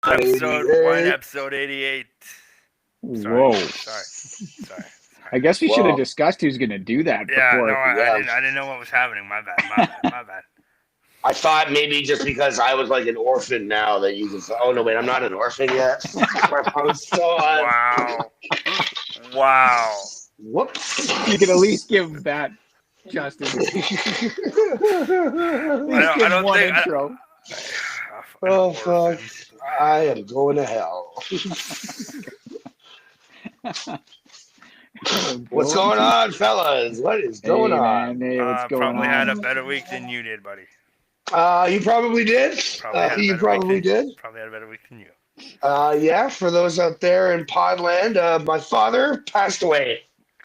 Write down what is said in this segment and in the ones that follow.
Episode 88. Whoa. Sorry. I guess we should have Whoa. discussed who's going to do that Yeah, no, before. I didn't know what was happening. My bad. I thought maybe just because I was like an orphan now that you could. Oh no, wait, I'm not an orphan yet. I'm still Wow. Whoops. You can at least give that, Justin. At least I give don't one think- intro. Oh fuck! I am going to hell. What's going on, fellas? What is going on? Man, hey, what's going probably on? had a better week than you did, buddy. You probably did. You probably did. Probably had a better week than you. Yeah. For those out there in Podland, my father passed away.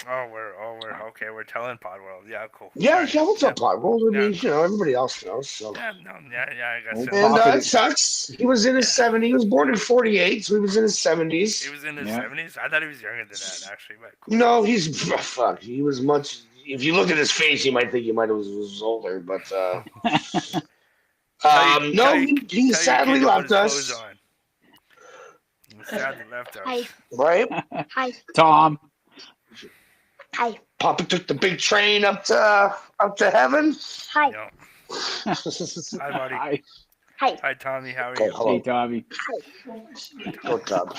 We're telling Podworld. Yeah, cool. Yeah. What's up, Yeah. Podworld? I mean, Yeah. everybody else knows. So. Yeah, I guess. Oh, And it sucks. He was in his 70s. He was born in 48, so he was in his 70s. He was in his Yeah. 70s. I thought he was younger than that, actually. But cool. No, he's fuck. He was much. If you look at his face, you might think he might have was older, but he sadly left us. He sadly left us. Hi. Right? Hi. Tom. Hi. Papa took the big train up to heaven. Hi. No. Hi, buddy. Hi. Hi. Hi, Tommy. How are Okay, you? hello. Hey, Tommy. Go, Tub.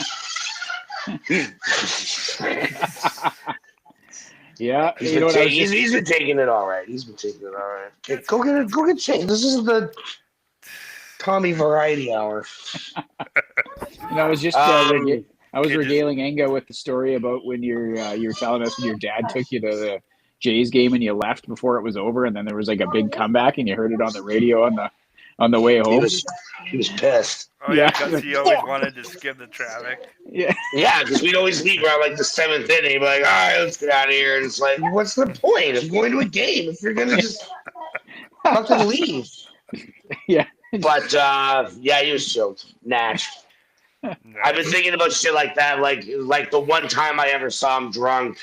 Yeah. He's you know been, what I was just, he's been taking it all right. Okay, go get changed. This is the Tommy Variety Hour. I was just I was regaling Enga with the story about when you were telling us when your dad took you to the Jays game and you left before it was over, and then there was like a big comeback and you heard it on the radio on the way home. He was pissed. Oh, yeah, Yeah. because he always wanted to skip the traffic. Yeah. Yeah, because we'd always leave around like the 7th inning. Like, all right, let's get out of here. And it's like, what's the point of going to a game if you're gonna just fucking leave? Yeah. But yeah, he was choked. Natch. I've been thinking about shit like that. Like the one time I ever saw him drunk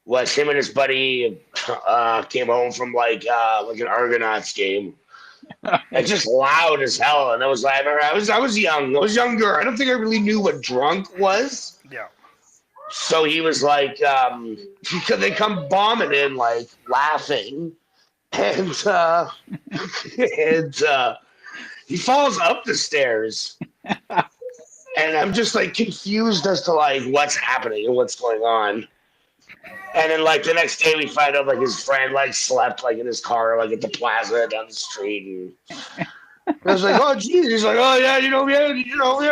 was him and his buddy came home from like an Argonauts game. And just loud as hell. And I was like, I was young. I was younger. I don't think I really knew what drunk was. Yeah. So he was like, they come bombing in, like laughing, and he falls up the stairs, and I'm just like confused as to like what's happening and what's going on. And then like the next day we find out like his friend like slept like in his car like at the plaza down the street, and I was like, oh geez. He's like, oh yeah, we had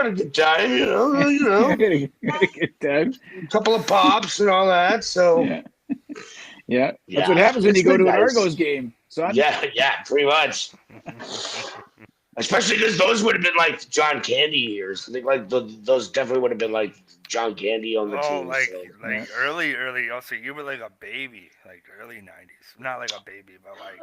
a good time, Had a good time. a couple of pops and all that. So Yeah. That's what happens when It's you go to been an nice. Argos game, son. yeah, pretty much. Especially because those would have been like John Candy years. I think like those definitely would have been like John Candy on the team. Like early. Also, you were like a baby, like early 90s. Not like a baby, but like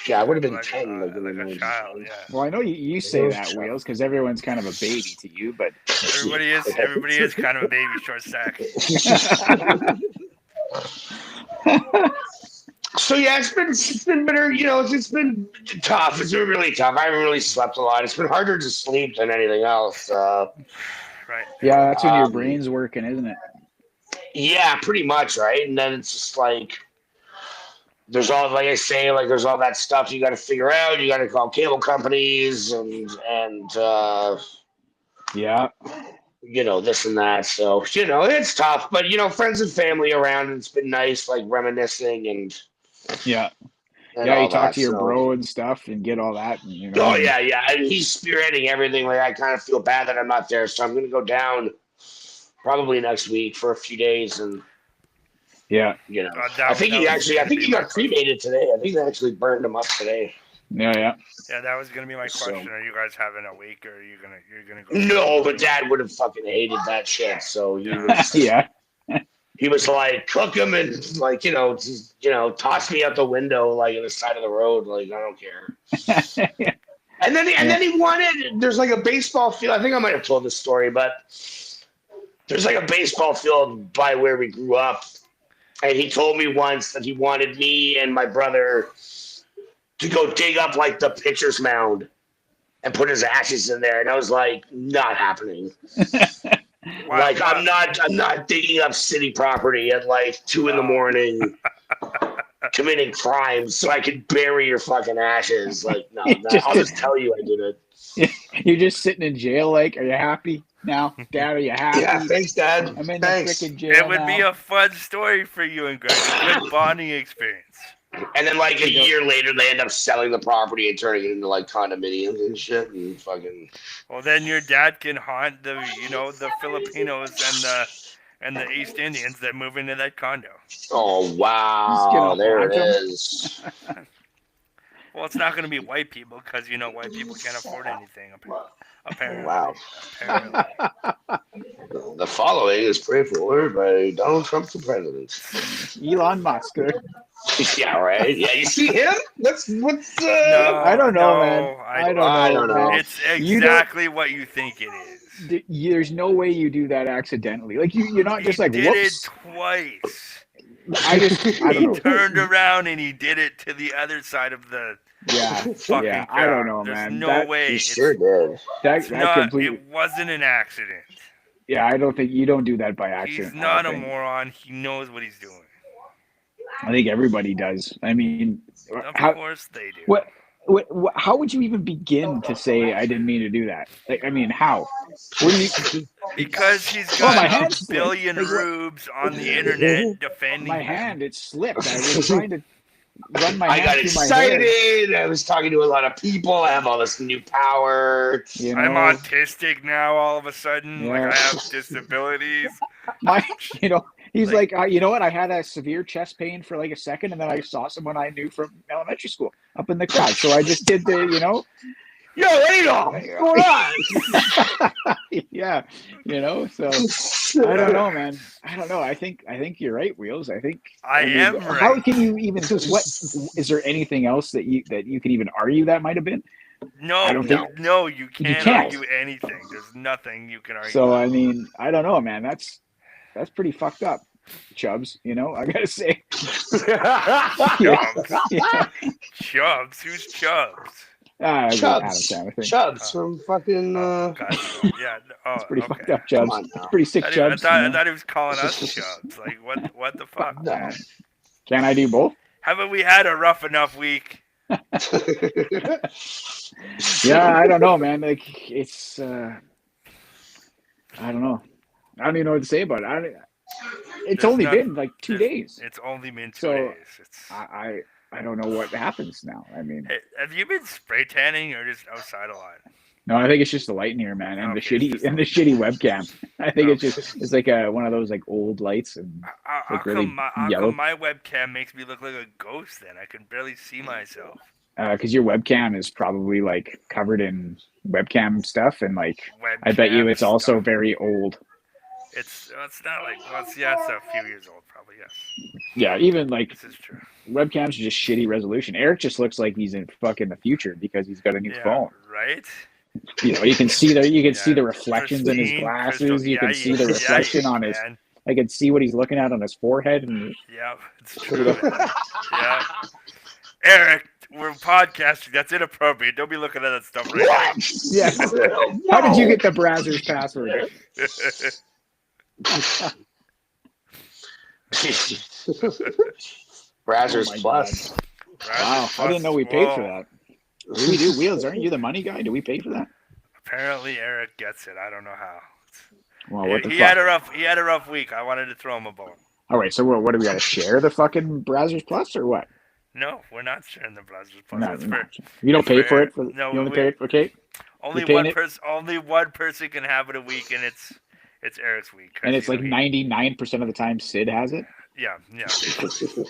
Yeah, I would have been like 10. like a child. Yeah. Well, I know you say that, Wheels, because everyone's kind of a baby to you, but Everybody is kind of a baby short stack. So yeah, it's been better. It's been tough. It's been really tough. I haven't really slept a lot. It's been harder to sleep than anything else. Right. yeah, that's when your brain's working, isn't it? Yeah, pretty much, right? And then it's just like there's all, like I say, like there's all that stuff you got to figure out. You got to call cable companies and Yeah. this and that. So it's tough, but friends and family around. It's been nice, like reminiscing and Yeah. and Yeah, all you talk that, to your so. bro and stuff and get all that. And, Oh yeah. And he's spearheading everything. Like I kind of feel bad that I'm not there, so I'm gonna go down probably next week for a few days, and Yeah. I think he got cremated today. I think they actually burned him up today. Yeah. Yeah, that was gonna be my So- question. Are you guys having a week, or are you're gonna go? No, but Dad would have fucking hated that shit. So he was, Yeah. he was like, cook him and like toss me out the window like on the side of the road. Like I don't care. And then he wanted. There's like a baseball field. I think I might have told this story, but there's like a baseball field by where we grew up, and he told me once that he wanted me and my brother to go dig up like the pitcher's mound and put his ashes in there, and I was like, not happening. Wow, Like wow. I'm not digging up city property at like 2 a.m, committing crimes so I could bury your fucking ashes. Like, no, I'll just tell you I did it. You're just sitting in jail. Like, are you happy now, Dad? Are you happy? Yeah, thanks, Dad. I'm in Thanks. the freaking jail It would be now. a fun story for you and Greg. A good bonding experience. And then like a year later, they end up selling the property and turning it into like condominiums and shit, and fucking. Well, then your dad can haunt the Filipinos and the East Indians that move into that condo. Oh He's wow! gonna There haunt it 'em. is. Well, it's not going to be white people because white people can't afford anything. Apparently. Wow. Apparently. The following is paid for by Donald Trump for president. Elon Musk. Yeah, right. Yeah, you see him? What's No, I don't know, no, man. I don't know. know. It's You don't- exactly what you think it is. There's no way you do that accidentally. Like you're not just He like, did whoops. it twice. I He don't know. turned around and he did it to the other side of the Yeah, fucking yeah. crowd. I don't know, There's man. no That- way. He It's, sure did. That it's not. completely. It wasn't an accident. Yeah, I don't think you don't do that by He's accident. not I a think. moron. He knows what he's doing. I think everybody does. I mean, Of how course they do. what, how would you even begin to say I didn't mean to do that? Like, I mean, how? What do you? Because he's Oh, my got a hand's slipped. billion Like, what? rubes on the internet defending My him. hand, it slipped. I was trying to run my I got hand through my hair. excited. I was talking to a lot of people. I have all this new power. You know, I'm autistic now all of a sudden. Yeah. Like I have disabilities. my, he's Like- like, you know what? I had a severe chest pain for like a second, and then I saw someone I knew from elementary school up in the crowd. So I just did the, Yo, Adolf, what's going on? yeah, So I don't know, man. I don't know. I think you're right, Wheels. I think I mean, am How right. can you even? What is there anything else that you could even argue that might have been? No, I don't think- no, you can't can't. argue anything. There's nothing you can argue. So I mean, I don't know, man. That's pretty fucked up, Chubbs. I gotta say. Chubbs. Yeah. Chubbs? Who's Chubbs? Adam Chubbs. Sandler thing. Chubbs from fucking. God, yeah. Oh, It's pretty okay. fucked up, Chubbs. Come on now. It's pretty sick, I Chubbs. thought he was calling us Chubbs. Like, what the fuck, No. man? Can I do both? Haven't we had a rough enough week? Yeah, I don't know, man. Like it's, I don't know. I don't even know what to say about it. It's There's only not- been like 2 there's- days. It's only been 2 So, days. It's, I don't know what happens now. I mean, Hey, have you been spray tanning or just outside a lot? no, I think it's just the light in here, man, and Okay, the it's shitty webcam. I think it's Okay. just it's like one of those like old lights, and How Like really how yellow? come my webcam makes me look like a ghost then? I can barely see myself. because your webcam is probably like covered in webcam stuff, and like I bet you Webcam it's also stuff. very old. It's not like it's a few years old probably, yes. Yeah, even like This is true. webcams are just shitty resolution. Eric just looks like he's in fucking the future because he's got a new Yeah, phone. right? You can see see the Yeah, reflections in his pristine, glasses. crystal- You can yeah, see the yeah, reflection on his. man. I can see what he's looking at on his forehead, and Yeah, it's true. man. Yeah. Eric, we're podcasting. That's inappropriate. Don't be looking at that stuff right What? yeah. How did you get the Brazzers password? now. Brazzers Oh my Plus. Wow, I didn't know we paid for that. Do we do Wheels? Aren't you the money guy? Do we pay for that? Apparently, Eric gets it. I don't know how. Well, what the He fuck? had a rough week. I wanted to throw him a bone. All right, so what do we got to share the fucking Brazzers Plus or what? No, we're not sharing the Brazzers Plus. No, That's no. for You don't pay for it. No, You only we- pay it for Kate, only paying one it? person. Only one person can have it a week, and it's Eric's week. 'cause and it's you like know, 99% of the time Sid has it. Yeah, basically,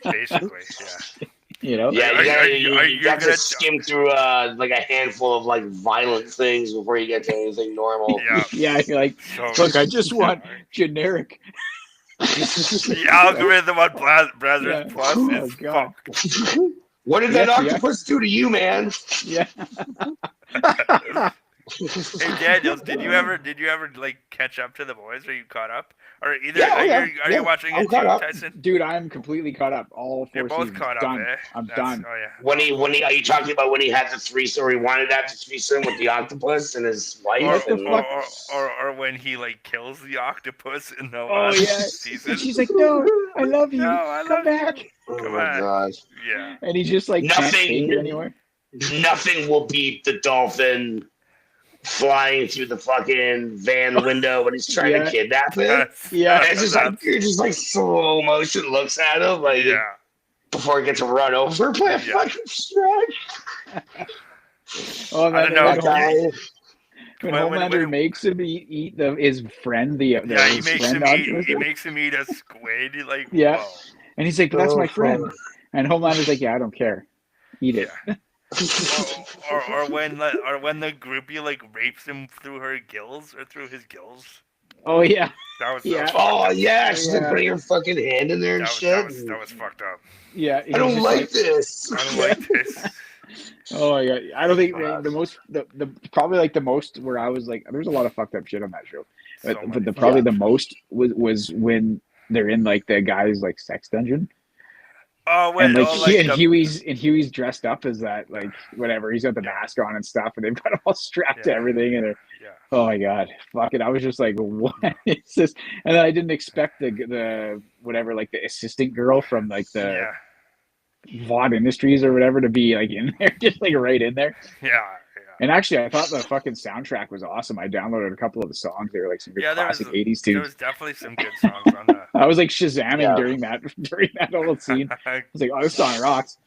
basically, yeah. You know. Yeah, Are you, gotta, you- you, are you you have gonna- to skim through like a handful of like violent things before you get to anything normal. Yeah. Yeah, you're like, So, look, I just want generic. the algorithm on Brazzers Yeah. Plus Oh, is God. fucked. What did that Yeah, yeah. octopus do to you, man? Yeah. Hey Daniels, did you ever like catch up to the boys? Are you caught up? Or either Yeah, oh, are yeah. you watching I'm it caught too, up. Tyson? Dude, I'm completely caught up. All 4 You're both seasons. caught up, Done. eh? I'm That's, done. Oh yeah. When he are you talking about when he had the threesome? Or he wanted to have the threesome with the octopus and his wife. What the and, fuck? Or when he like kills the octopus in the Oh last yeah. season. And she's like, "No, I love you. No, I Come love you." back." Oh Come my on. god! Yeah. And he just like can't take Nothing. it anymore. Nothing will beat the dolphin flying through the fucking van window when he's trying Yeah. to kidnap him. Yeah. And it's just like you're just like slow motion looks at him like yeah. before he gets run over by a Yeah. fucking truck. Oh I man, don't know. That guy. when When- Homelander makes him eat his friend, Yeah, he his makes friend him eat. octopus. He makes him eat a squid. Like, Yeah. whoa. And he's like, "But that's Oh, my friend." fuck. And Homelander's like, "Yeah, I don't care. Eat it." Yeah. Or when the groupie like rapes him through her gills or through his gills. Oh yeah. That was Yeah. Oh yeah, she's Yeah. like putting her fucking hand in there and shit. that was fucked up. Yeah. I don't like this. I don't like this. Oh my god. I don't think Fuck. the probably like the most where I was like, there's a lot of fucked up shit on that show. So But many- the probably the most was when they're in like the guy's like sex dungeon. Oh wait, And like, oh, like the, Huey's dressed up as that, like whatever. He's got the mask on and stuff, and they've got him all strapped to Yeah. everything. And they're, yeah. oh my god, fuck it. I was just like, what is this? And then I didn't expect the whatever, like the assistant girl from like the Yeah. Vaught Industries or whatever to be like in there, just like right in there. Yeah. And actually, I thought the fucking soundtrack was awesome. I downloaded a couple of the songs. They were like some good Yeah, there was- classic '80s There tunes. was definitely some good songs on that. I was like shazamming Yeah. during that whole scene. I was like, oh, this song rocks.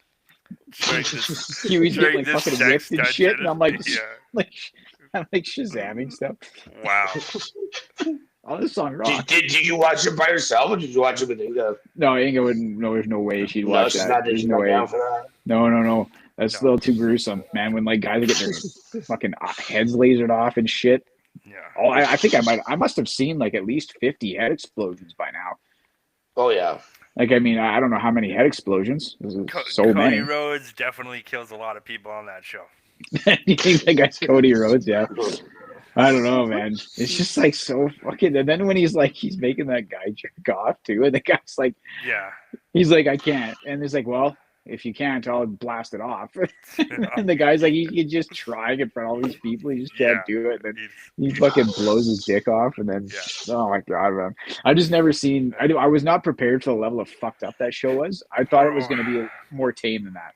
During this- Huey's during getting like this fucking sex whipped and shit, dungeon. and I'm like, yeah. I'm like shazamming stuff. Wow. Oh, this song rocks. Did you watch it by yourself or did you watch it with Inga? No, Inga wouldn't. No, there's no way she'd No, watch she's that. not. There's She's no not way. down for that. No. That's a No. little too gruesome, man. When like guys are getting their fucking heads lasered off and shit. Yeah. Oh, I think I must have seen like at least 50 head explosions by now. Oh yeah. Like, I mean, I don't know how many head explosions. This is so Cody many. Rhodes definitely kills a lot of people on that show. You think that guy's Cody Rhodes? Yeah. I don't know, man. It's just like so fucking. And then when he's making that guy jerk off too, and the guy's like, Yeah. he's like, I can't. And he's like, well, if you can't, I'll blast it off. And the guy's like, he can just try in front of all these people. He just can't do it. And then He's- he fucking blows his dick off. And then, Yeah. oh my God, man. I just never seen, I was not prepared for the level of fucked up that show was. I thought it was going to be more tame than that.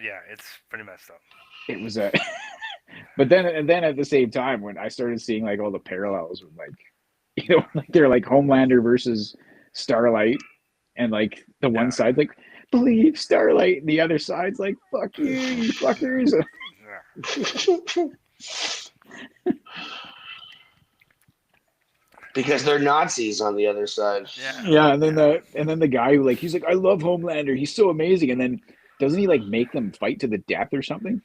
Yeah, it's pretty messed up. It was a, but then at the same time, when I started seeing like all the parallels with like, you know, like they're like Homelander versus Starlight, and like the one Yeah. side like believe Starlight, and the other side's like fuck you, you fuckers. Yeah. Because they're Nazis on the other side. Yeah. Yeah, and then the guy who like he's like I love Homelander, he's so amazing, and then doesn't he like make them fight to the death or something?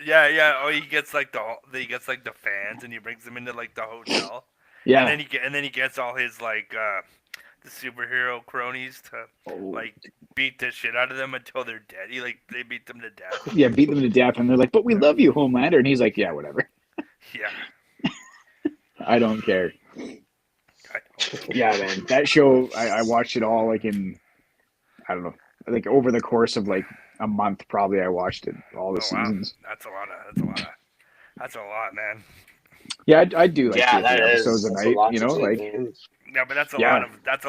Yeah. Oh, he gets like the fans and he brings them into like the hotel. Yeah, And then he gets all his like the superhero cronies to like beat the shit out of them until they're dead. They beat them to death. yeah, beat them to death, and they're like, but we love you, Homelander, and he's like, yeah, whatever, Yeah. I don't care. Yeah, man, that show I watched it all like in, I don't know, like over the course of like a month probably. I watched it all the Oh, wow. seasons. That's a lot, man. Yeah, I do like Yeah, 2 or 3 that is. episodes a That's night. lot You to know, take like in. Yeah, but that's a Yeah.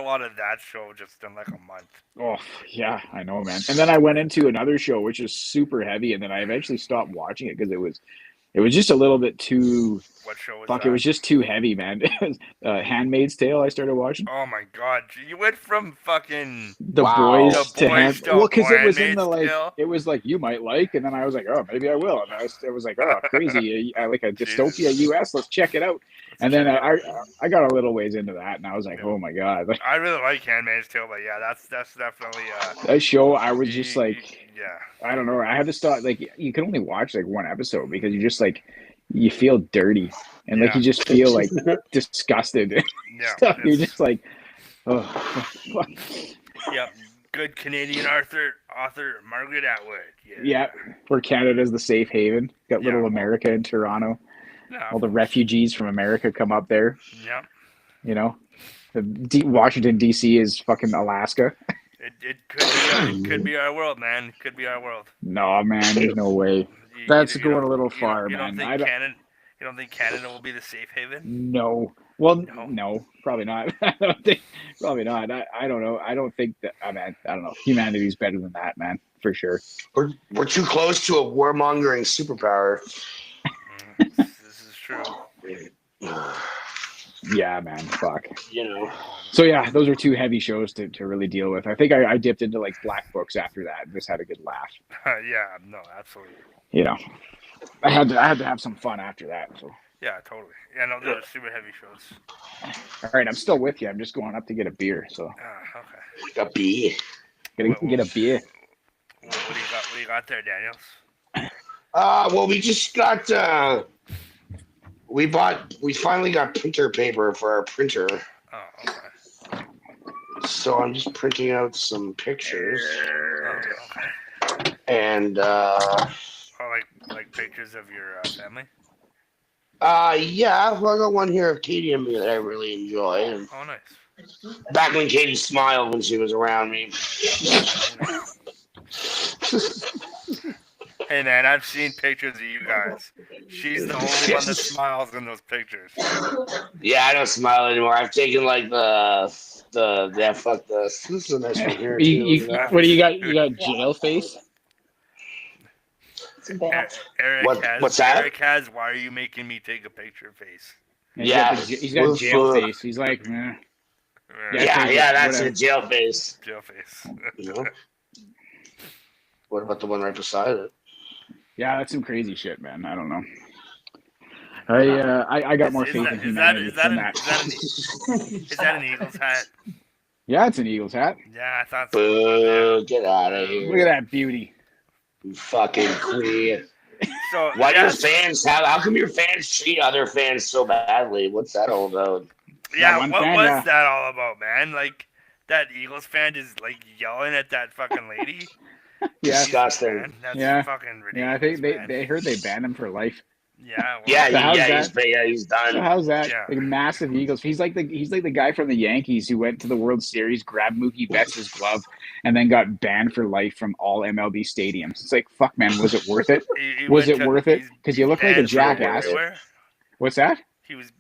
lot of that show just in like a month. oh yeah, I know, man. And then I went into another show which is super heavy, and then I eventually stopped watching it because it was just a little bit too. What show was Fuck, that? it was just too heavy, man. It was, Handmaid's Tale. I started watching Oh my god, you went from fucking The Wow. Boys The to Boys to well, because it was in the Handmaid's like Tale? it was like you might like, and then I was like, oh, maybe I will, and it was like, oh, crazy, I like a dystopia US. Let's check it out. And then I got a little ways into that, and I was like, oh my god, like, I really like Handmaid's Tale, but yeah, that's definitely that show. I was just like, yeah. I don't know. I had to start like you can only watch like one episode because you just like you feel dirty and like Yeah. you just feel like disgusted and Yeah. stuff. You're it's- just like, oh, fuck. Yep. Good Canadian author Margaret Atwood. Yeah. Yeah, where Canada's the safe haven. Got little Yeah. America in Toronto. No, All the refugees from America come up there. yeah. You know, Washington D.C. is fucking Alaska. It could be our world, man. It could be our world. No, man, there's no way. That's going a little far, you man. You don't think Canada will be the safe haven? No. Well, No. no, probably not. I don't think, probably not. I don't know. I don't think that. I mean, I don't know. Humanity's better than that, man, for sure. We're too close to a warmongering superpower. This is true. Yeah, man. Fuck. You know. So yeah, those are two heavy shows to really deal with. I think I dipped into like Black Books after that and just had a good laugh. Yeah, no, absolutely. You know, I had to have some fun after that. So. Yeah, totally. Yeah, no, those are super heavy shows. All right, I'm still with you. I'm just going up to get a beer. So Okay. A bee. gotta get a beer. What do you got there, Daniels? Well, we just got. We finally got printer paper for our printer. Oh, okay. So I'm just printing out some pictures. Oh, okay. And like pictures of your family. yeah, well, I got one here of Katie and me that I really enjoy. And Oh, nice. back when Katie smiled when she was around me. Hey man, I've seen pictures of you guys. She's the only one that smiles in those pictures. Yeah, I don't smile anymore. I've taken like fuck this. This is a nice one here too. What do you got? You got jail face? It's bad. What's that? Eric has. Why are you making me take a picture face? And Yeah. he's got jail face. He's like, meh. Yeah, that's Whatever. a jail face. Jail face. You know? What about the one right beside it? Yeah, that's some crazy shit, man. I don't know. I got more faith in humanity than that. Is that an Eagles hat? Yeah, it's an Eagles hat. Yeah, I thought so. Boo, get out of here. Look at that beauty. You fucking queen. So Why do yeah, your fans how come your fans treat other fans so badly? What's that all about? yeah, That one what fan, was yeah. that all about, man? Like that Eagles fan is like yelling at that fucking lady. Yeah, Disgusting. Man, that's Yeah. fucking ridiculous. yeah. I think man. they heard they banned him for life. Yeah, well, Yeah, So how's he's done. So how's that? Yeah. Like a massive Eagles. He's like the guy from the Yankees who went to the World Series, grabbed Mookie Betts' glove, and then got banned for life from all MLB stadiums. It's like, fuck, man, was it worth it? he Was went it worth it? he's- 'Cause you he's look like a banned from jackass. everywhere. What's that?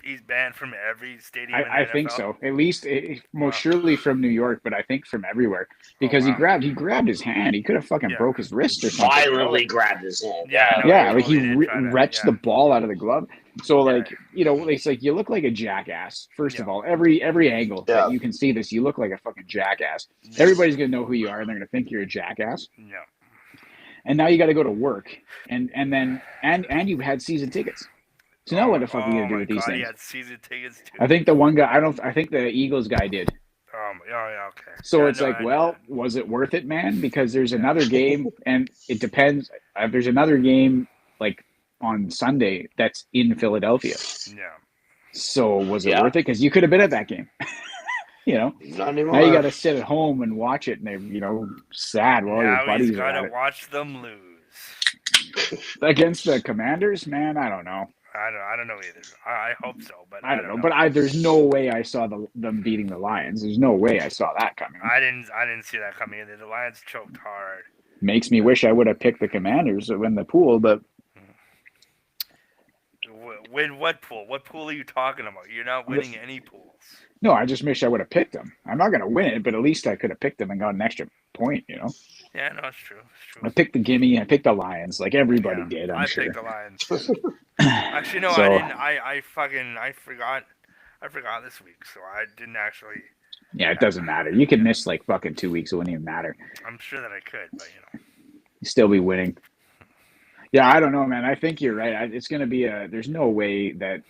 He's banned from every stadium. in the I think NFL? so. At least most Wow. surely from New York, but I think from everywhere because wow. he grabbed his hand. He could have fucking Yeah. broke his wrist or something. Violently grabbed his hand. Yeah, I know. Yeah, like he Totally did try to- wrenched yeah. the ball out of the glove. So Yeah. like, you know, it's like you look like a jackass. First of Yeah. all, every angle Yeah. that you can see this, you look like a fucking jackass. Everybody's gonna know who you are, and they're gonna think you're a jackass. Yeah. And now you got to go to work, and you've had season tickets. So now what the fuck are you gonna do my with these God, things? He had season tickets too. I think the one guy, I think the Eagles guy did. Yeah, okay. So Yeah, it's no, like, I know well, that. was it worth it, man? Because there's another game, and it depends. There's another game like on Sunday that's in Philadelphia. Yeah. So was it Yeah. worth it? Because you could have been at that game. You know, Not anymore. now you got to sit at home and watch it, and they're sad while your Now buddies he's are at gotta it. watch them lose. Against the Commanders, man, I don't know. I don't know either. I hope so, but I don't know. But there's no way I saw them beating the Lions. There's no way I saw that coming. I didn't see that coming either. The Lions choked hard. Makes me wish I would have picked the Commanders to win the pool, but Win what pool? What pool are you talking about? You're not winning any pools. no, I just wish I would have picked them. I'm not going to win it, but at least I could have picked them and got an extra point, you know. Yeah, no, it's true. It's true. I picked the gimme. I picked the Lions, like everybody Yeah, did. I'm I sure. picked the Lions. Actually, no, So- I didn't. I forgot. I forgot this week, so I didn't actually. Yeah, it doesn't matter. You could miss like fucking 2 weeks; it wouldn't even matter. I'm sure that I could, but You still be winning. Yeah, I don't know, man. I think you're right. It's going to be there's no way that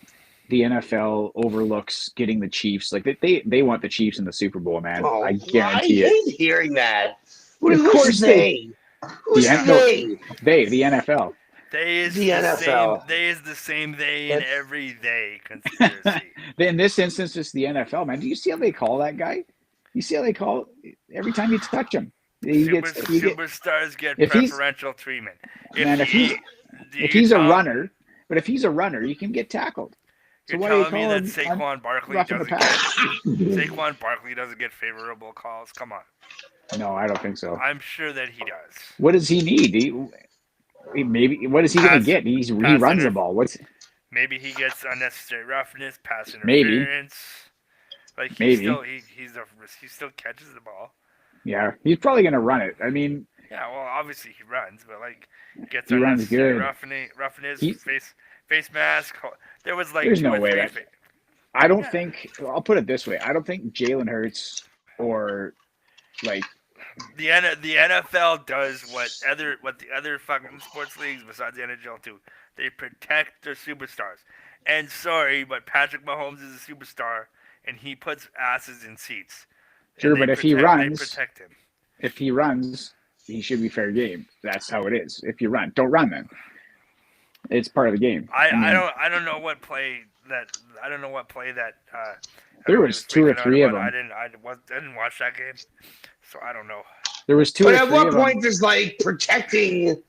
the NFL overlooks getting the Chiefs. Like they want the Chiefs in the Super Bowl, man. Oh, I guarantee I it. hate hearing that. Of course they- Who's Yeah, they? The NFL. they is The the NFL. same. They is the same. They in That's- every they conspiracy. In this instance, it's the NFL, man. Do you see how they call that guy? You see how they call every time you touch him? Superstars get if he's- preferential treatment. Man, if he's a runner, But if he's a runner, you can get tackled. So You're why are you telling me that calling Saquon Barkley roughing the doesn't get Saquon Barkley doesn't get favorable calls? Come on. No, I don't think so. I'm sure that he does. What does he need? Maybe what is he going to get? He runs the ball. Maybe he gets unnecessary roughness, pass Maybe. interference. Like Maybe. he still catches the ball. Yeah, he's probably going to run it. I mean, yeah, well, obviously he runs, but like gets he runs good. roughness, face mask. There was like there's no way that. I don't think. I'll put it this way. I don't think Jalen Hurts or like the NFL does what the other fucking sports leagues besides the NHL do. They protect their superstars. And sorry, but Patrick Mahomes is a superstar, and he puts asses in seats. Sure, but if he runs, they protect him. If he runs, he should be fair game. That's how it is. If you run, don't run then. It's part of the game. I don't know what play that. There was 2 or 3 of them. I didn't watch that game, so I don't know. There was 2 or 3 of them. But at what point does like protecting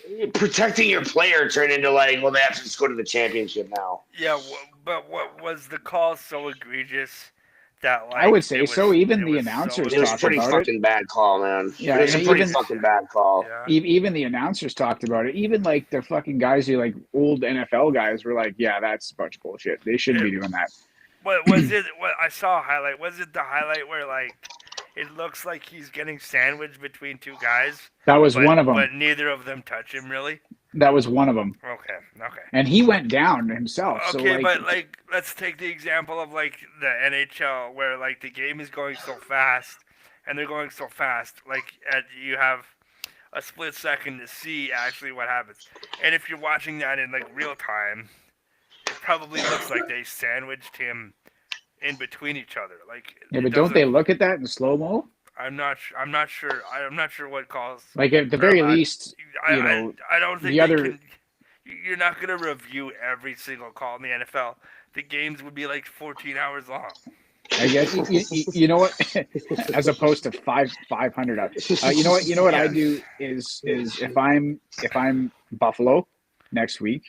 your player turn into like, well, they have to just go to the championship now? Yeah, but what was the call so egregious that like I would say so. Even the announcers it was a pretty fucking bad call, man. Yeah, it was a pretty fucking bad call. Yeah. Even the announcers talked about it. Even like the fucking guys who like old NFL guys were like, yeah, that's a bunch of bullshit. They shouldn't be doing that. What was it? What I saw a highlight. Was it the highlight where like it looks like he's getting sandwiched between 2 guys? That was one of them. But neither of them touch him, really? That was one of them. Okay. And he went down himself. Okay, so, but like, let's take the example of like the NHL, where like the game is going so fast, and they're going so fast, like you have a split second to see actually what happens. And if you're watching that in like real time, it probably looks like they sandwiched him in between each other. Like, yeah, but don't they look at that in slow mo? I'm not sure. I'm not sure what calls. Like at the very least, I don't think you're not gonna review every single call in the NFL. The games would be like 14 hours long. I guess you know what, as opposed to 500 hours. You know what I do is if I'm Buffalo next week.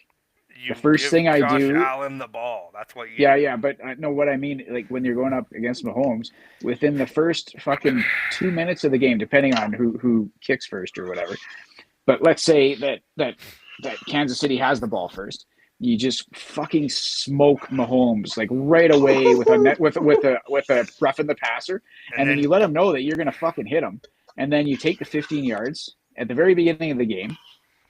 The first thing I do, Josh Allen the ball. That's what you. Yeah, but I know what I mean. Like when you're going up against Mahomes, within the first fucking 2 minutes of the game, depending on who kicks first or whatever. But let's say that Kansas City has the ball first. You just fucking smoke Mahomes like right away with a roughing the passer, and then you let him know that you're gonna fucking hit him, and then you take the 15 yards at the very beginning of the game,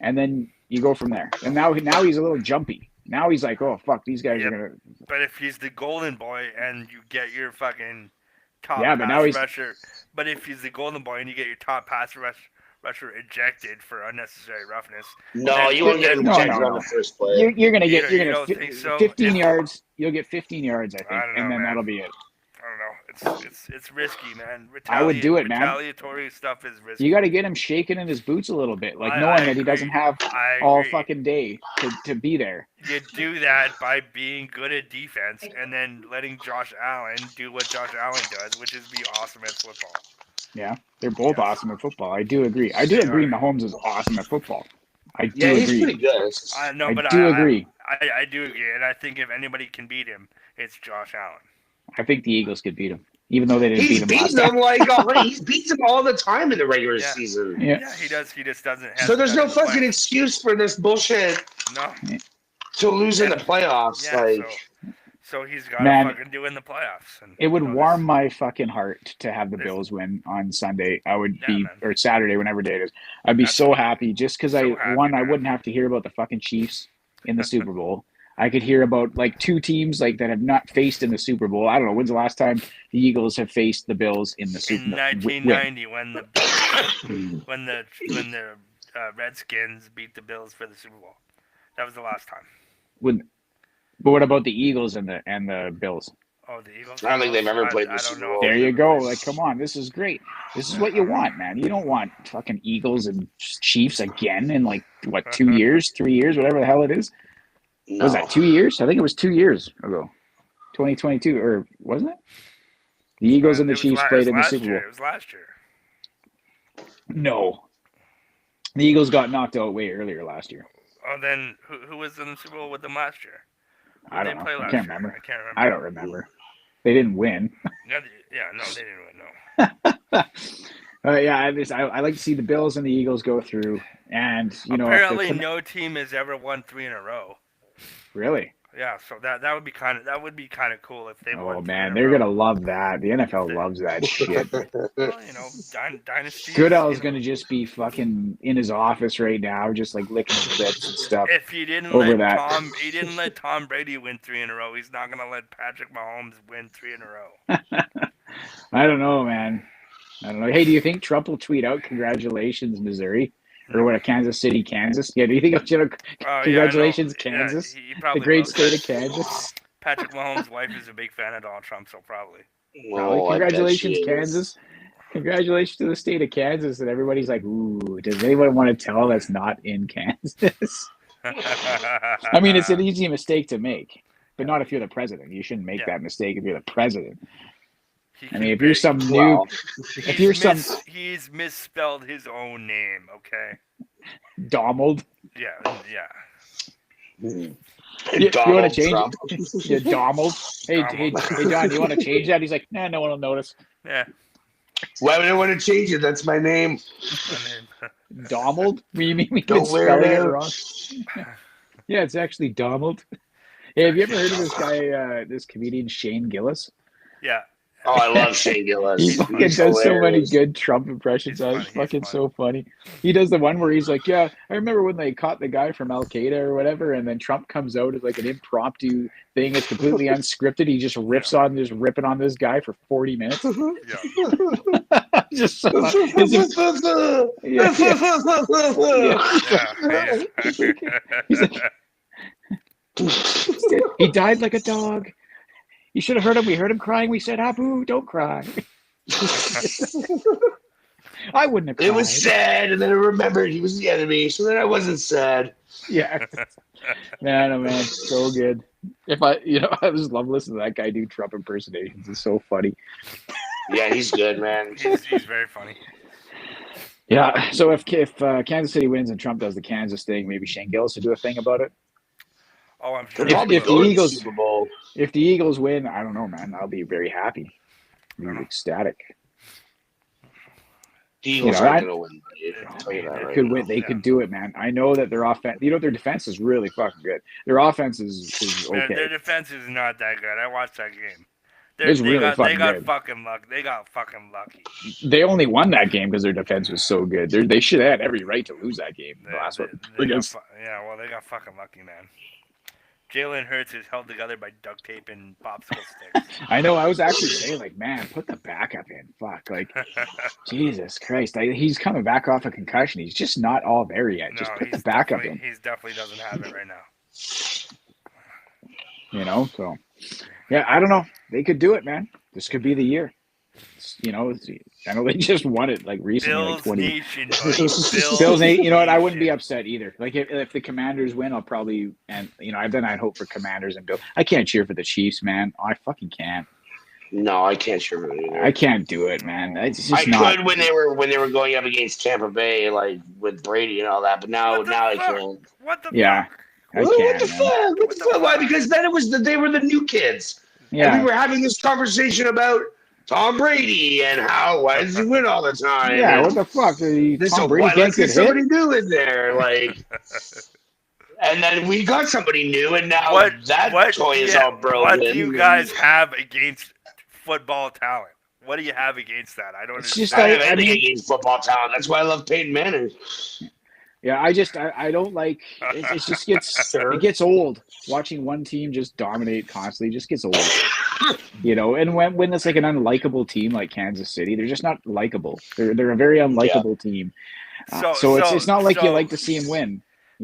and then you go from there. And now he's a little jumpy. Now he's like, oh, fuck, these guys are going to... But if he's the golden boy and you get your fucking top rusher... But if he's the golden boy and you get your top pass rusher ejected for unnecessary roughness... No, you won't get him ejected on the first play. You're going to get 15 yards. You'll get 15 yards, I think. And then that'll be it. I don't know. It's risky, man. I would do it, man. Retaliatory stuff is risky. You got to get him shaking in his boots a little bit, like knowing that he doesn't have all fucking day to be there. You do that by being good at defense and then letting Josh Allen do what Josh Allen does, which is be awesome at football. Yeah, they're both awesome at football. I do agree. Mahomes is awesome at football. I do agree. He's pretty good. I do agree. I do agree, and I think if anybody can beat him, it's Josh Allen. I think the Eagles could beat him, even though they didn't beat him last time. He beats him all the time in the regular season. Yeah, he does. He just doesn't have. So there's no fucking excuse for this bullshit. No. To lose in the playoffs, so he's got to fucking do in the playoffs. And it would warm my fucking heart to have the Bills win on Sunday. I would be, or Saturday, whenever day it is. I'd be so happy just because I wouldn't have to hear about the fucking Chiefs in the Super Bowl. I could hear about like 2 teams like that have not faced in the Super Bowl. I don't know when's the last time the Eagles have faced the Bills in the Super Bowl. In 1990, when the Redskins beat the Bills for the Super Bowl. That was the last time. But what about the Eagles and the Bills? Oh, the Eagles. I don't think they've ever played the Super Bowl. There you go. Like, come on, this is great. This is what you want, man. You don't want fucking Eagles and Chiefs again in like what 2 years, 3 years, whatever the hell it is. No. Was that 2 years? I think it was 2 years ago. 2022, or wasn't it? The Eagles and the Chiefs played in the Super Bowl. It was last year. No. The Eagles got knocked out way earlier last year. Oh, then who was in the Super Bowl with them last year? I They don't know. play I last can't year? remember. I can't remember. I don't remember. They didn't win. No, they didn't win. No. Yeah, I like to see the Bills and the Eagles go through, and Apparently, if no team has ever won 3 in a row. really. Yeah, so that would be kind of cool if they won. Oh 3 man, in a they're row. gonna love that. The NFL loves that shit. Well, dynasty. Goodell's gonna just be fucking in his office right now, just like licking his lips and stuff. If he didn't over let Tom Brady win 3 in a row, he's not gonna let Patrick Mahomes win 3 in a row. I don't know, man. I don't know. Hey, do you think Trump will tweet out "Congratulations, Missouri" or what? Kansas City, Kansas? Yeah. Do you think congratulations, Kansas, he the probably great will. state of Kansas? Patrick Mahomes' wife is a big fan of Donald Trump, so probably. Oh, Congratulations, I bet she is. Kansas. Congratulations to the state of Kansas. And everybody's like, ooh, does anyone want to tell that's not in Kansas? I mean, it's an easy mistake to make, but not if you're the president. You shouldn't make that mistake if you're the president. I mean, if you're some new, he's misspelled his own name. Okay. Donald. Yeah. You want to change Trump. it? Yeah, Donald. Hey, John, you want to change that? He's like, nah, no one will notice. Yeah. Why would I want to change it? That's my name. Donald? We mean Don't wear spelling it it wrong. Yeah, it's actually Donald. Hey, have you ever heard of this guy, this comedian Shane Gillis? Yeah. Oh, I love Shane Gillis. He fucking does so many good Trump impressions. It's fucking so funny. He does the one where he's like, yeah, I remember when they caught the guy from Al Qaeda or whatever, and then Trump comes out as like an impromptu thing. It's completely unscripted. He just ripping on this guy for 40 minutes. Yeah. Just so He's like, he died like a dog. You should have heard him. We heard him crying. We said, Abu, don't cry. I wouldn't have cried. It was sad, and then I remembered he was the enemy, so then I wasn't sad. Yeah. Man, oh man, so good. I just love listening to that guy do Trump impersonations. It's so funny. Yeah, he's good, man. He's very funny. Yeah. So if Kansas City wins and Trump does the Kansas thing, maybe Shane Gillis will do a thing about it. Oh, I'm sure. If the Eagles Super Bowl. If the Eagles win, I don't know, man. I'll be very happy. I'll be ecstatic. The Eagles aren't going to win. I'll tell you that right could now. win. They could do it, man. I know that their offense. Their defense is really fucking good. Their offense is okay. Man, their defense is not that good. I watched that game. It's really fucking good. They got fucking luck. They got fucking lucky. They only won that game because their defense was so good. They should have had every right to lose that game. They got fucking lucky, man. Jalen Hurts is held together by duct tape and popsicle sticks. I know. I was actually saying, like, man, put the backup in. Fuck, like, Jesus Christ. He's coming back off a concussion. He's just not all there yet. Just put the backup in. He definitely doesn't have it right now. So yeah, I don't know. They could do it, man. This could be the year. I know they just won it like recently, Bills like 20. Nation, buddy. Bills Nation. You know what? I wouldn't be upset either. Like if the Commanders win, I'll probably I'd hope for Commanders and Bills. I can't cheer for the Chiefs, man. I fucking can't. No, I can't cheer for it either. I can't do it, man. It's just could when they were going up against Tampa Bay, like with Brady and all that, but now I can't. What the Yeah. fuck? I What can't, the man. fuck? What the fuck? Why? Because then they were the new kids. Yeah. And we were having this conversation about Tom Brady and why does he win all the time? Yeah, and what the fuck? Tom Brady let's can't get get somebody hit? new in there, like. And then we got somebody new, and now that toy is all broken. What do you guys have against football talent? What do you have against that? I don't understand. just I have I anything mean- against football talent. That's why I love Peyton Manning. Yeah, I don't like it just gets it gets old. Watching one team just dominate constantly just gets old. And when it's like an unlikable team like Kansas City, they're just not likable. They're a very unlikable team. So it's not like you like to see them win.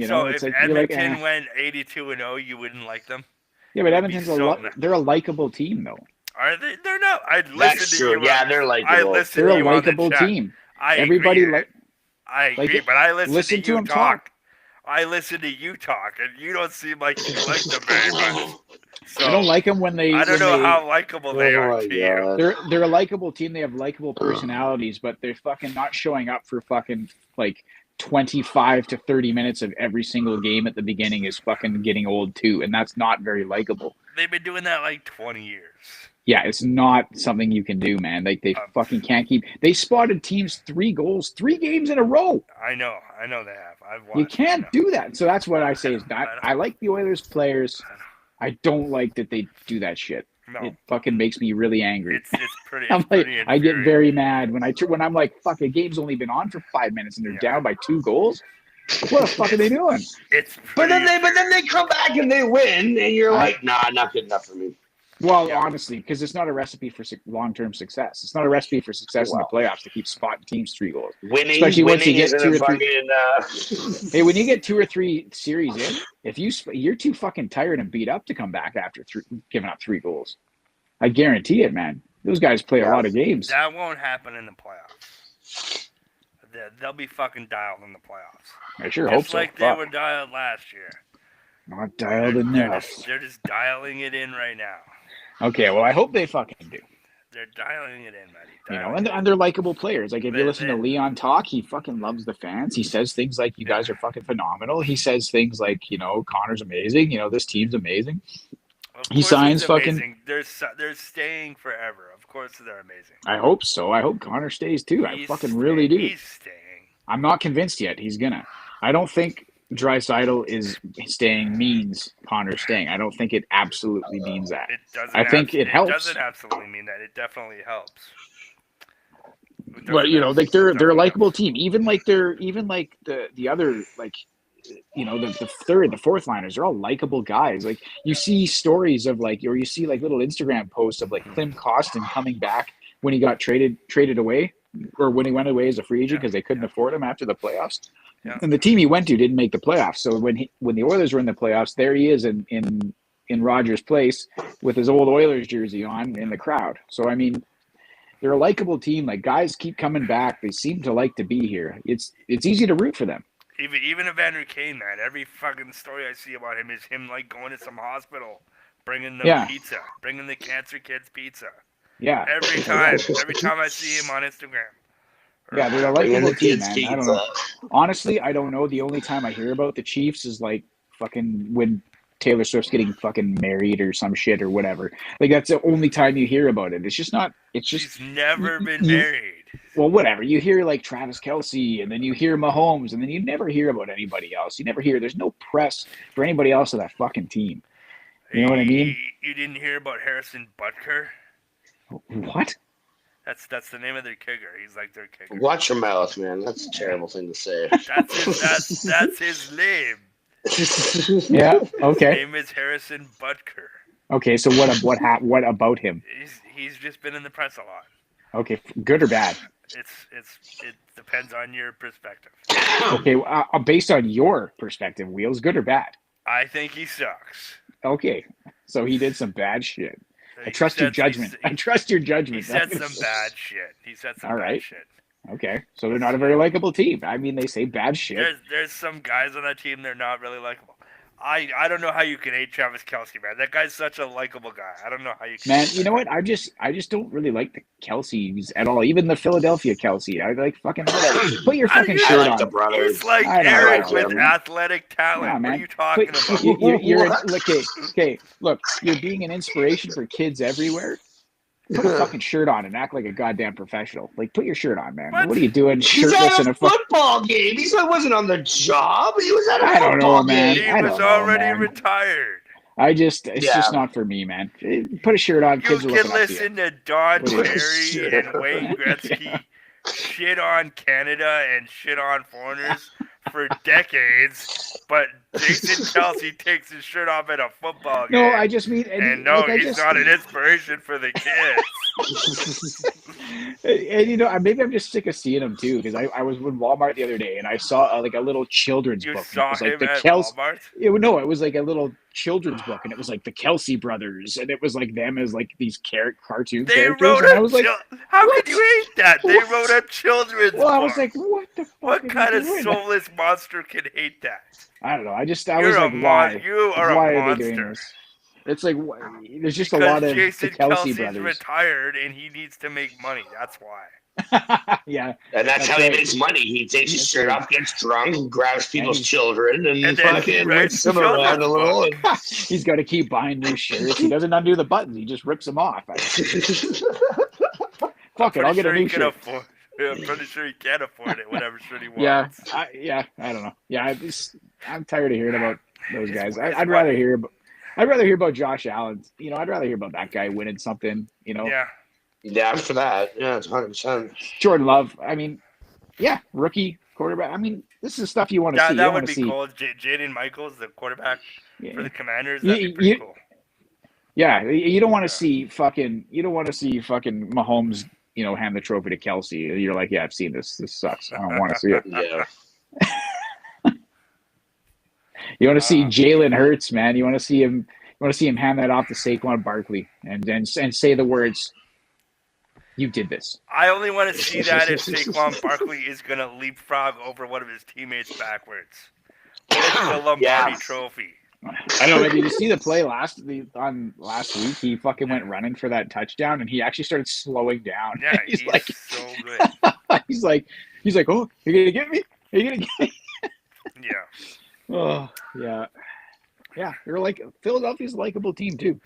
So it's if like you're like, Edmonton went 82-0, you wouldn't like them? yeah, but you'd be Edmonton's so they're a likable team though. Are they? They're not. That's true. Yeah, they're likable. I listen They're to a you on the likable chat. team. I Everybody agree. I agree, but I listen to you them talk. I listen to you talk, and you don't seem like you like them very much. So I don't like them when they. I don't know how likable they are my to you. God. They're a likable team. They have likable personalities, but they're fucking not showing up for fucking like 25 to 30 minutes of every single game at the beginning is fucking getting old too, and that's not very likable. They've been doing that like 20 years. Yeah, it's not something you can do, man. Like, they fucking can't keep. They spotted teams 3 goals 3 games in a row. I know they have. I've watched. You can't do that. So that's what I say is I like the Oilers players. I don't like that they do that shit. No, It fucking makes me really angry. it's pretty. I'm It's like, pretty I get infuriating. very mad when I'm like, fuck, a game's only been on for 5 minutes and they're down by 2 goals. What the fuck are they doing? It's But then pretty they come back and they win, and you're like, nah, not good enough for me. Well, honestly, because it's not a recipe for long-term success. It's not a recipe for success in the playoffs to keep spotting teams 3 goals. Winning, Especially once you get isn't 2 a or 3. fucking. Hey, when you get 2 or 3 series in, if you're too fucking tired and beat up to come back after giving up 3 goals. I guarantee it, man. Those guys play a lot of games. That won't happen in the playoffs. They'll be fucking dialed in the playoffs. I sure hope Just so. like they Fuck. were dialed last year. Not dialed They're enough. they're just dialing it in right now. Okay, well, I hope they fucking do. They're dialing it in, buddy. You know, Dialing and they're likable players. Like, if you They- listen to they- Leon talk, he fucking loves the fans. He says things like, "You guys are fucking phenomenal." He says things like, "Connor's amazing. This team's amazing." Of He course signs it's fucking- amazing. They're staying forever. Of course they're amazing. I hope so. I hope Connor stays too. I He's fucking really do. He's staying. I'm not convinced yet. He's gonna. I don't think Draisaitl is staying means Connor's staying. I don't think it absolutely means that. It doesn't. I think it helps. It doesn't absolutely mean that. It definitely helps. It But doesn't like they're a definitely likable helps. team. Even like the other, like, the third, the fourth liners, they're all likable guys. Like, you see stories of, like, or you see like little Instagram posts of, like, Klim Kostin coming back when he got traded away, or when he went away as a free agent because they couldn't afford him after the playoffs. Yeah. And the team he went to didn't make the playoffs. So when the Oilers were in the playoffs, there he is in Rogers Place with his old Oilers jersey on in the crowd. So I mean, they're a likable team. Like, guys keep coming back. They seem to like to be here. It's easy to root for them. Even Evander Kane, man. Every fucking story I see about him is him like going to some hospital, bringing them pizza, bringing the cancer kids pizza. Yeah. Every time I see him on Instagram. Yeah, they're a Bringing likable the team, kids' man. I don't pizza. know. Honestly, I don't know. The only time I hear about the Chiefs is like fucking when Taylor Swift's getting fucking married or some shit or whatever. Like, that's the only time you hear about it. It's just not. It's just. She's never been you- married. Well, whatever. You hear like Travis Kelce, and then you hear Mahomes, and then you never hear about anybody else. You never hear. There's no press for anybody else of that fucking team. You know what I mean? You didn't hear about Harrison Butker? What? That's the name of their kicker. He's like their kicker. Watch your mouth, man. That's a terrible thing to say. That's his name. Yeah. His Okay. name is Harrison Butker. Okay. So what about him? He's just been in the press a lot. Okay. Good or bad? It depends on your perspective. Okay. Based on your perspective, Wheels, good or bad? I think he sucks. Okay. So he did some bad shit. I He trust your said- judgment. I trust your He judgment. said some bad shit. He said some All bad right. shit. Okay. So they're not a very likable team. I mean, they say bad shit. There's some guys on that team, they're not really likable. I don't know how you can hate Travis Kelce, man. That guy's such a likable guy. I don't know how you can. Man, hate you know what? I just don't really like the Kelseys at all. Even the Philadelphia Kelsey. I like fucking whatever. Put your fucking I shirt like on. the brothers. He's like I don't Eric like with him. athletic talent. Yeah, What man. are you talking But about? you're What? okay. Look, you're being an inspiration for kids everywhere. Put a fucking shirt on and act like a goddamn professional. Like, put your shirt on, man. What? What are you doing He's shirtless at in a a fucking... football game. He wasn't on the job. He was at a I don't football know, man. He game. I was don't know, already man. retired. It's Yeah. just not for me, man. Put a shirt on. You Kids are can looking up to you. listen to Don What do you- Cherry and Wayne Gretzky shit on Canada and shit on foreigners for decades, but Jason Kelsey takes his shirt off at a football game. No, I just mean... And no, like, I he's just- not an inspiration for the kids. And maybe I'm just sick of seeing them too, because I was in Walmart the other day and I saw like a little children's You book. saw It was like him the at Kelsey. Walmart? It was like a little children's book, and it was like the Kelsey brothers, and it was like them as like these cartoon They characters. wrote And I a was like, how what? could you hate that? They What? wrote a children's well, I was book. like, what the fuck? What are kind you of doing? soulless monster can hate that? I don't know. I was You're like, a why? You are Why a are they doing monster. this? It's like there's just Because a lot of Jason the Kelsey Kelsey's brothers. retired and he needs to make money. That's why. Yeah. And that's how right. he makes money. He takes his That's shirt right. off, gets drunk, grabs people's he's- children, and And then he fucking writes whips them children's around a little. And... He's got to keep buying new shirts. He doesn't undo the buttons. He just rips them off. Fuck it, I'll get a new shirt. I'm pretty sure he can afford it, whatever shirt he Yeah, wants. I don't know. Yeah, I'm tired of hearing about those guys. it's I'd rather hear about Josh Allen. You know, I'd rather hear about that guy winning something. You know, Yeah. After that, yeah, it's 100%. Jordan Love. I mean, yeah, rookie quarterback. I mean, this is stuff you want to see. You That don't would want be to see. cool. Jaden Michaels, the quarterback for Yeah. the Commanders, that'd be pretty cool. Yeah, you don't want to see fucking. You don't want to see fucking Mahomes. You know, hand the trophy to Kelsey. You're like, yeah, I've seen this. This sucks. I don't want to see it. Yeah. You want to see Jalen Hurts, man. You want to see him. You want to see him hand that off to Saquon Barkley and say the words, "You did this." I only want to see that if Saquon Barkley is going to leapfrog over one of his teammates backwards. It's the Lombardi Trophy. I know. Did you see the play last week? He fucking went running for that touchdown, and he actually started slowing down. Yeah, he's he's like, so good. he's like, oh, you're gonna get me? Are you gonna get me? Yeah. Oh, yeah, yeah. You're like Philadelphia's a likable team too.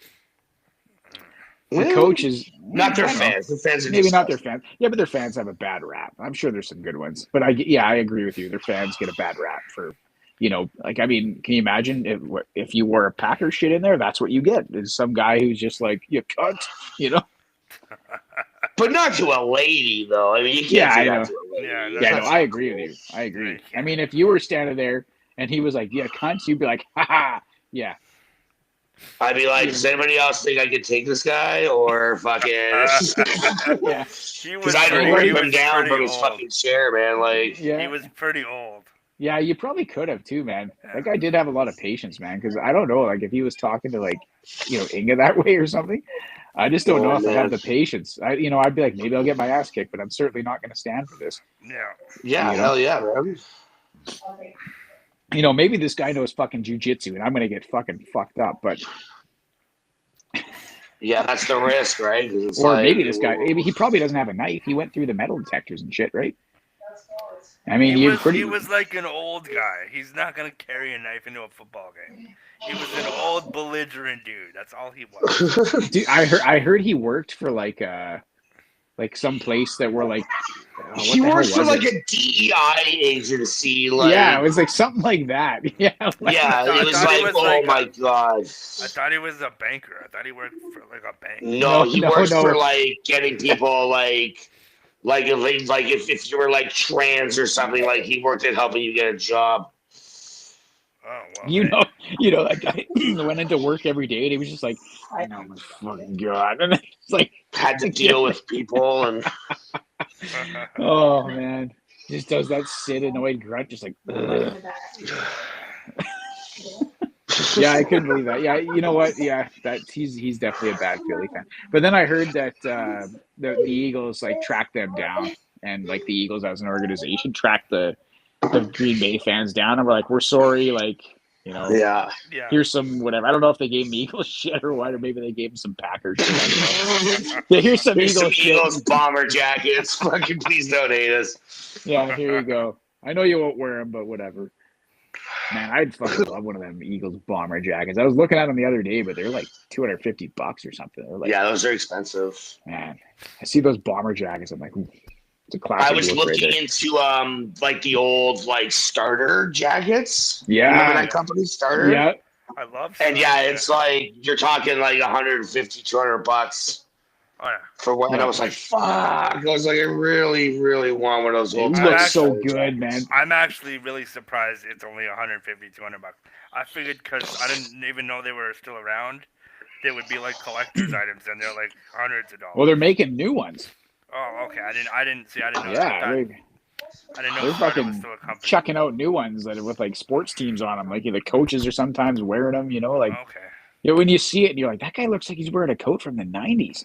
The coach is Not their fans. The fans are maybe not their disgusting. fans. Yeah, but their fans have a bad rap. I'm sure there's some good ones, but I agree with you. Their fans get a bad rap for. You know, like, I mean, can you imagine if you wore a Packer shit in there? That's what you get. Is some guy who's just like, you cunt, you know? But not to a lady, though. I mean, you can't Yeah, do I that know. to a lady. Yeah, Yeah, no, I agree with you. I agree. I mean, if you were standing there and he was like, yeah, cunt, you'd be like, ha ha, yeah. I'd be like, does anybody else think I could take this guy? Or fucking... Yeah. Because I'd rip him down from his fucking chair, man. Like, Yeah. He was pretty old. Yeah, you probably could have too, man. That guy did have a lot of patience, man. Because I don't know, like if he was talking to like, you know, Inga that way or something, I just don't know if I have the patience. I'd be like, maybe I'll get my ass kicked, but I'm certainly not going to stand for this. Yeah. yeah, You know? hell yeah, man. You know, maybe this guy knows fucking jujitsu, and I'm going to get fucking fucked up. But Yeah, that's the risk, right? 'Cause it's or like, maybe this guy, maybe he probably doesn't have a knife. He went through the metal detectors and shit, right? I mean, He was like an old guy. He's not going to carry a knife into a football game. He was an old belligerent dude. That's all he was. Dude, I heard he worked for like some place that were like he works for like a DEI agency. Like, yeah, it was like something like that. Yeah, like, yeah, I it was thought he like, was oh like my god. I thought he was a banker. I thought he worked for like a bank. No, he No, works no. for like getting people if you were like trans or something, like he worked at helping you get a job. Oh, well, you know that guy went into work every day and he was just like, I know my fucking god, and it's like, Had to deal with people and oh man, just does that sit annoyed grunt, just like. Ugh. Yeah, I couldn't believe that. Yeah, you know what? Yeah, that he's definitely a bad Philly fan. But then I heard that the Eagles like tracked them down, and like the Eagles as an organization tracked the Green Bay fans down, and we're like, we're sorry, like, you know, yeah. here's some whatever. I don't know if they gave them Eagles shit or what, or maybe they gave them some Packers shit. Yeah, here's some Eagles shit. Eagles bomber jackets. Fucking please don't hate us. Yeah, here you go. I know you won't wear them, but whatever. Man, I'd fucking love one of them Eagles bomber jackets. I was looking at them the other day, but they're like $250 or something. They're like, Yeah, those are expensive. man, I see those bomber jackets. I'm like, ooh, it's a classic. I was look looking right there. into like the old like starter jackets. Yeah. Remember that company Starter? Yeah, I love And yeah, it's like you're talking like 150, $200 Oh, yeah. for what? And I was like, fuck. I was like, I really, really want one of those it old. looks so Starter good, man. jackets. I'm actually really surprised it's only 150, $200. I figured because I didn't even know they were still around, they would be like collector's items, and they're like hundreds of dollars. Well, they're making new ones. Oh, okay. I didn't know. Yeah, I they're didn't know they're Starter was fucking still a company. chucking out new ones that are with like sports teams on them. Like the coaches are sometimes wearing them. You know, like Okay. you know, when you see it, and you're like, that guy looks like he's wearing a coat from the '90s.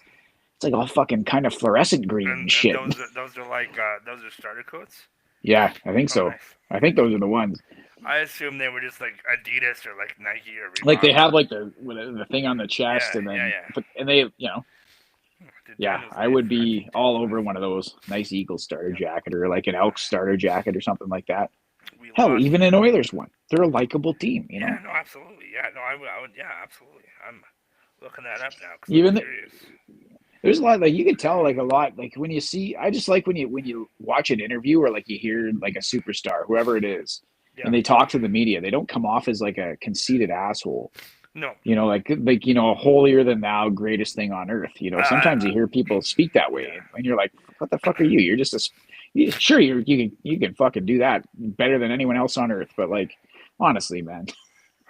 It's like all fucking kind of fluorescent green and shit. Those are like those are starter coats. Yeah, I think so. Oh, nice. I think those are the ones. I assume they were just like Adidas or like Nike or Reebok. Like they have like the thing on the chest, Yeah, and then yeah. but and they, you know, Yeah, Daniels I made would for- be all over one of those nice Eagle starter jacket or like an Elk starter jacket or something like that. We Hell, lost. even an Oilers one. They're a likable team, you know. Yeah, no, absolutely. Yeah, no, I would. Yeah, absolutely. I'm looking that up now because Even I'm the- curious. There's a lot like you can tell like a lot like when you see. I just like when you watch an interview or like you hear like a superstar, whoever it is, Yeah. and they talk to the media. They don't come off as like a conceited asshole. No. You know, like holier than thou, greatest thing on earth. You know, sometimes you hear people speak that way, Yeah. and you're like, "What the fuck are you? You're just sure you can fucking do that better than anyone else on earth." But like, honestly, man,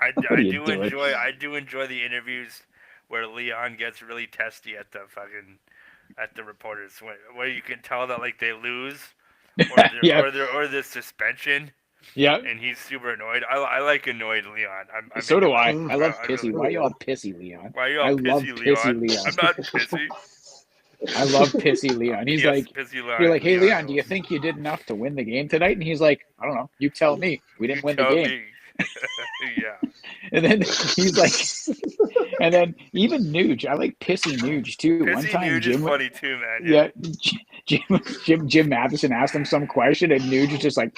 I are you doing? do enjoy the interviews where Leon gets really testy at the reporters where you can tell that like they lose Yeah. or the suspension Yeah, and he's super annoyed. I like annoyed Leon. I'm so do I. into it. I love I pissy. really Why do. you all pissy, Leon? Why are you I all love pissy, pissy Leon? Leon. I'm not pissy. I love pissy Leon. He's Yes, like, pissy Leon. you're like, hey Leon, do you think you did enough to win the game tonight? And he's like, I don't know. You tell me. We didn't win the Tell game. me. Yeah. And then he's like, and then even Nuge, I like pissy Nuge too. Pissy One time, Nuge is Jim, funny too, man. yeah, Jim Matheson asked him some question, and Nuge was just like,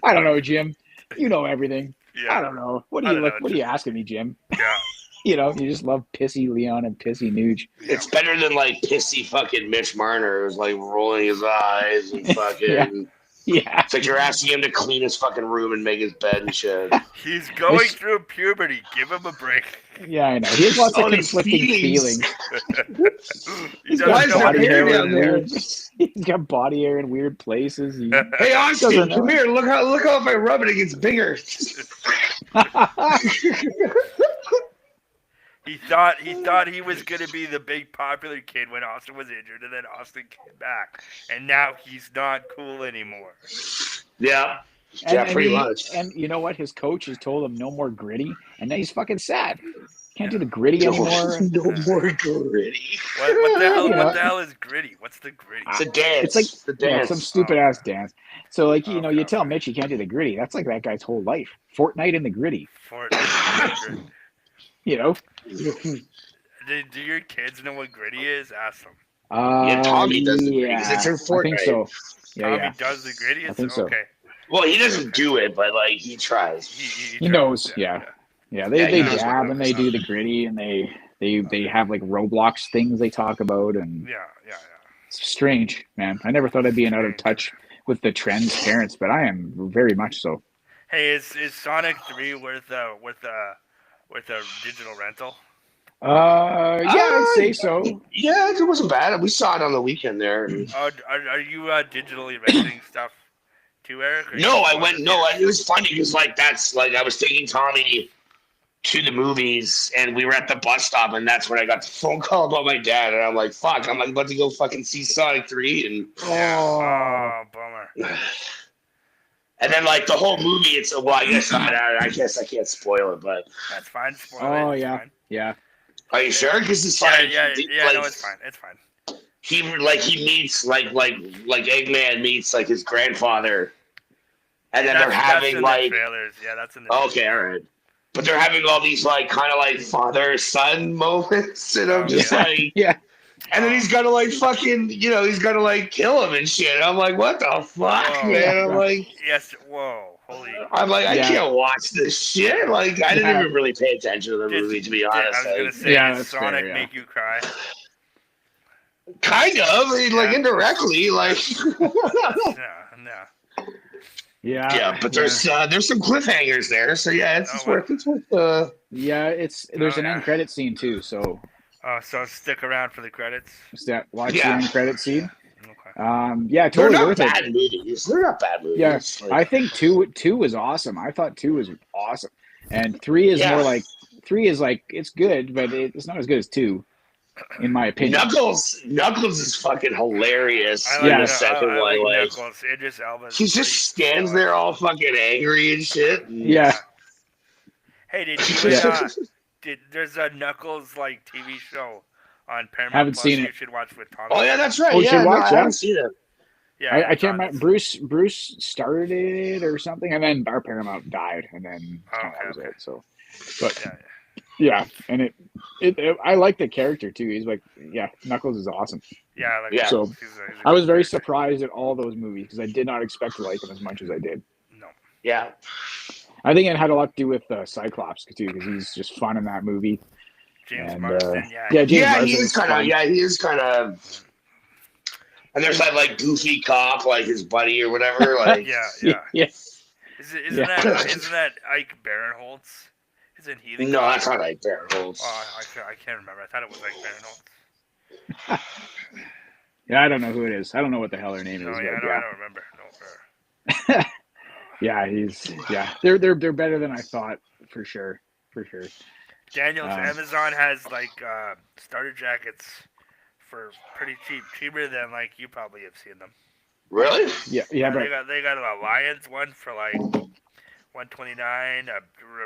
I don't know, Jim. You know everything. Yeah. I don't know. What I are you don't like? know, What are you asking me, Jim? Yeah. You know, you just love pissy Leon and pissy Nuge. It's better than like pissy fucking Mitch Marner who's like rolling his eyes and fucking. Yeah, It's like you're asking him to clean his fucking room and make his bed and shit. He's going through puberty. Give him a break. yeah, I know. He has lots of All these conflicting feelings. feelings. He got Why is doesn't know there what to hair do. down there? He's got body hair in weird places. Hey, Austin, Doesn't know. come here. Look how if I rub it, it gets bigger. He thought he was gonna be the big popular kid when Austin was injured, and then Austin came back, and now he's not cool anymore. Yeah. Yeah, pretty he- much. And you know what? His coach has told him no more gritty, and now he's fucking sad. Can't do the gritty anymore. No more gritty. What the hell? You know. What the hell is gritty? What's the gritty? It's a dance. It's like the yeah, dance. some stupid ass dance. So like you know, Okay, you tell okay. Mitch he can't do the gritty. That's like that guy's whole life. Fortnite in the gritty. Fortnite. You know. Do your kids know what gritty is? Ask them. Yeah, Tommy does the gritty, Yeah, 'cause it's in I think Fortnite. so. Yeah, Tommy yeah. does the gritty. I think so. Okay. Well, he doesn't do it, but like he tries. He tries, knows, yeah. Yeah, they Yeah, he knows jab what and they do the gritty and they have like Roblox things they talk about and Yeah. it's strange, man. I never thought I'd be out of touch with the trends parents, but I am very much so. Hey, is Sonic 3 worth a digital rental? Yeah, I'd say so. Yeah, it wasn't bad. We saw it on the weekend there. Are you digitally renting stuff too, Eric? or No, you I just went. wanna- No, it was funny because like that's like I was taking Tommy to the movies, and we were at the bus stop, and that's when I got the phone call about my dad, and I'm like, "Fuck!" I'm like about to go fucking see Sonic 3, and Oh, bummer. and then like the whole movie. It's well, I guess I can't spoil it, but That's fine. Spoil Oh it. It's yeah, fine. yeah. are you sure? Because it's Yeah, like yeah. like, No, it's fine. It's fine. he meets like Eggman meets like his grandfather, and then they're That's having in like the trailers. Yeah, that's in the. okay, all right. But they're having all these like kind of like father son moments, and I'm just Yeah. like, Yeah. and then he's gonna like fucking, he's gonna like kill him and shit. I'm like, what the fuck, Whoa. man? I'm like, Yes. Whoa. Holy. I Yeah. can't watch this shit. Like, I didn't Yeah. even really pay attention to the Did- movie, to be I honest. was gonna Like, say, Yeah, did that's fair, Sonic yeah. make you cry? kind of, like Yeah. indirectly, like. No. Yeah. Yeah, but there's some cliffhangers there, so yeah, it's Oh, worth. Yeah, there's an yeah. end credit scene too, so Oh, so stick around for the credits. watch Yeah. the end credit scene. Okay. Yeah, They're totally not worth bad it. movies. They're not bad movies. Yeah, Like, I think two was awesome. I thought 2 was awesome, and 3 is Yeah. more like 3 is like it's good, but it's not as good as 2, in my opinion. Knuckles is fucking hilarious. I in like, Yeah. the second I one, like like Knuckles. Idris Elba. he just stands there all fucking angry and shit. and- Yeah, Hey, did you? Yeah. There's a Knuckles like TV show on Paramount Haven't Plus seen you it. should watch with Tom. Oh yeah, that's right. Oh, you yeah, should no, watch I that? haven't seen it. Yeah, I it's can't on- remember. Bruce started it or something, and then our Paramount died, and then that was Okay. it. So, but Yeah, Yeah, and I like the character too. He's like, yeah, Knuckles is awesome. Yeah, like Yeah. So he's a I was good very character. surprised at all those movies because I did not expect to like them as much as I did. No. Yeah. I think it had a lot to do with Cyclops too because he's just fun in that movie. James And, Marsden, yeah. yeah, James Yeah, Marsden he is kind fun. of. Yeah, he is kind of. And there's that like goofy cop, like his buddy or whatever. Like, Yeah. yeah. Isn't Yeah. that Ike Barinholtz? Isn't he the no, guy? that's not like Barrels. I can't remember. I thought it was Ike Barinholtz. Yeah, I don't know who it is. I don't know what the hell her name No, is. yeah, but no, I don't remember. No, yeah, they're better than I thought for sure. Daniel's Um, Amazon has like starter jackets for pretty cheap, cheaper than like you probably have seen them. Really? Yeah, but They got a Lions one for like $129, a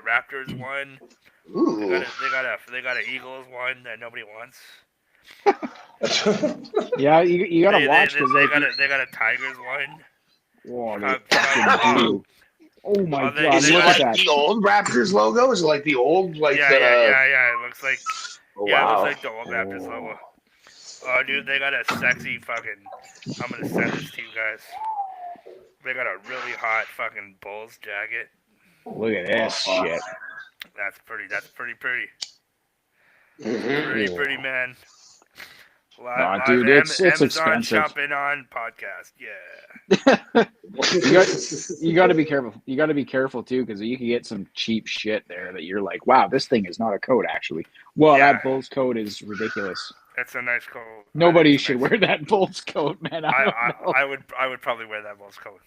Raptors one. Ooh. They got an Eagles one that nobody wants. yeah, you gotta They watch because they got a Tigers one. whoa, they Chicago- fucking do. Oh my Oh, they- god, Is it look like at that! the old Raptors logo? Is it like the old, like Yeah, the? yeah. It looks like Oh, yeah, it wow. looks like the old Raptors logo. Oh, dude, they got a sexy fucking. I'm gonna send this to you guys. They got a really hot fucking Bulls jacket. Look at this shit. That's pretty pretty. Mhm. Pretty man. Aw, dude, it's Amazon expensive. shopping on podcast. Yeah. You got to be careful. You got to be careful too because you can get some cheap shit there that you're like, wow, this thing is not a coat actually. Well, Yeah. that Bulls coat is ridiculous. That's a nice coat. Nobody It's a should nice- wear that Bulls coat, man. I don't know. I would probably wear that Bulls coat.